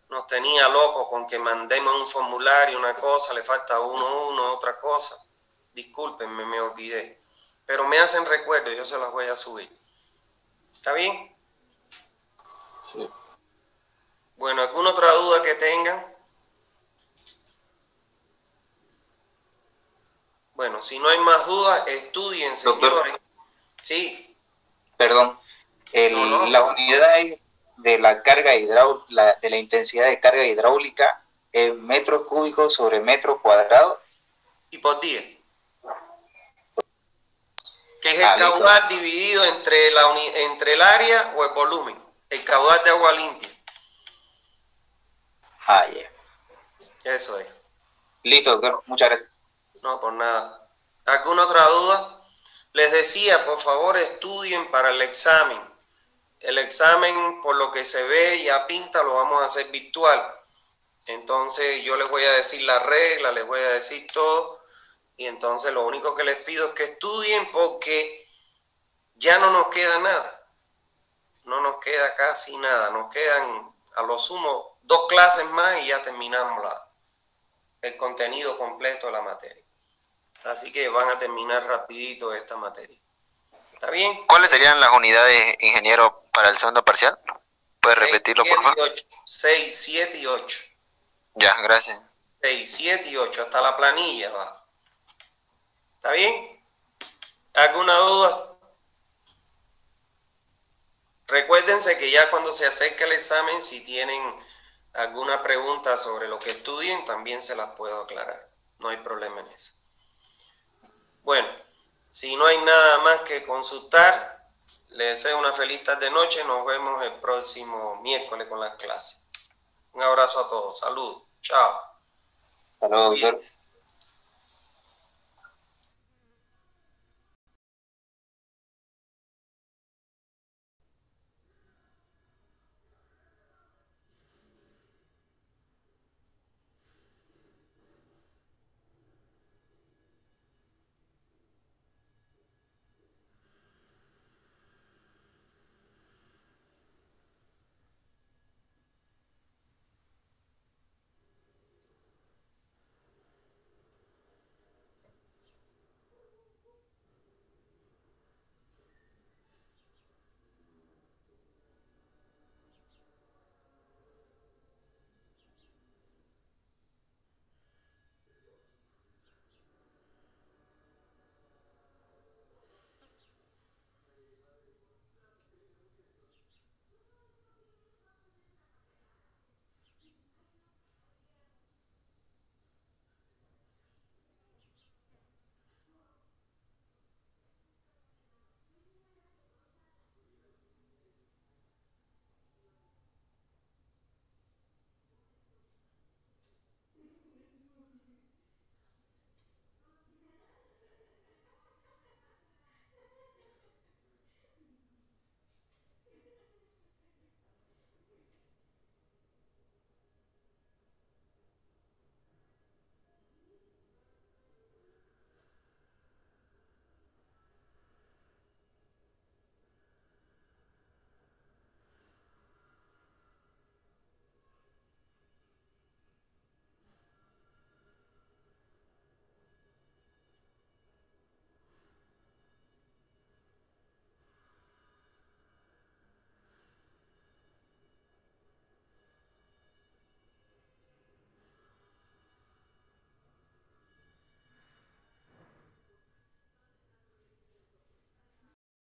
nos tenía locos con que mandemos un formulario, una cosa, le falta otra cosa. Discúlpenme, me olvidé. Pero me hacen recuerdo, yo se las voy a subir. ¿Está bien? Sí. Bueno, ¿alguna otra duda que tengan? Bueno, si no hay más dudas, estudien, señores. Doctor. Sí. Perdón. No. Las unidades de la carga hidráulica, de la intensidad de carga hidráulica en metros cúbicos sobre metro cuadrado. Y por día. Que es el caudal dividido entre el área o el volumen. El caudal de agua limpia. Ah, ya. Eso es. Listo, doctor. Muchas gracias. No, por nada. ¿Alguna otra duda? Les decía, por favor, estudien para el examen. El examen, por lo que se ve, ya pinta, lo vamos a hacer virtual. Entonces, yo les voy a decir la regla, les voy a decir todo. Y entonces, lo único que les pido es que estudien porque ya no nos queda nada. No nos queda casi nada. Nos quedan, a lo sumo, 2 clases más y ya terminamos el contenido completo de la materia. Así que van a terminar rapidito esta materia. ¿Está bien? ¿Cuáles serían las unidades, ingeniero, para el segundo parcial? ¿Puede repetirlo, por favor? 6, 7 y 8. Ya, gracias. 6, 7 y 8. Hasta la planilla va. ¿Está bien? ¿Alguna duda? Recuérdense que ya cuando se acerque el examen, si tienen alguna pregunta sobre lo que estudien, también se las puedo aclarar. No hay problema en eso. Bueno, si no hay nada más que consultar, les deseo una feliz tarde noche. Nos vemos el próximo miércoles con las clases. Un abrazo a todos. Saludos. Chao. Hasta luego, doctor.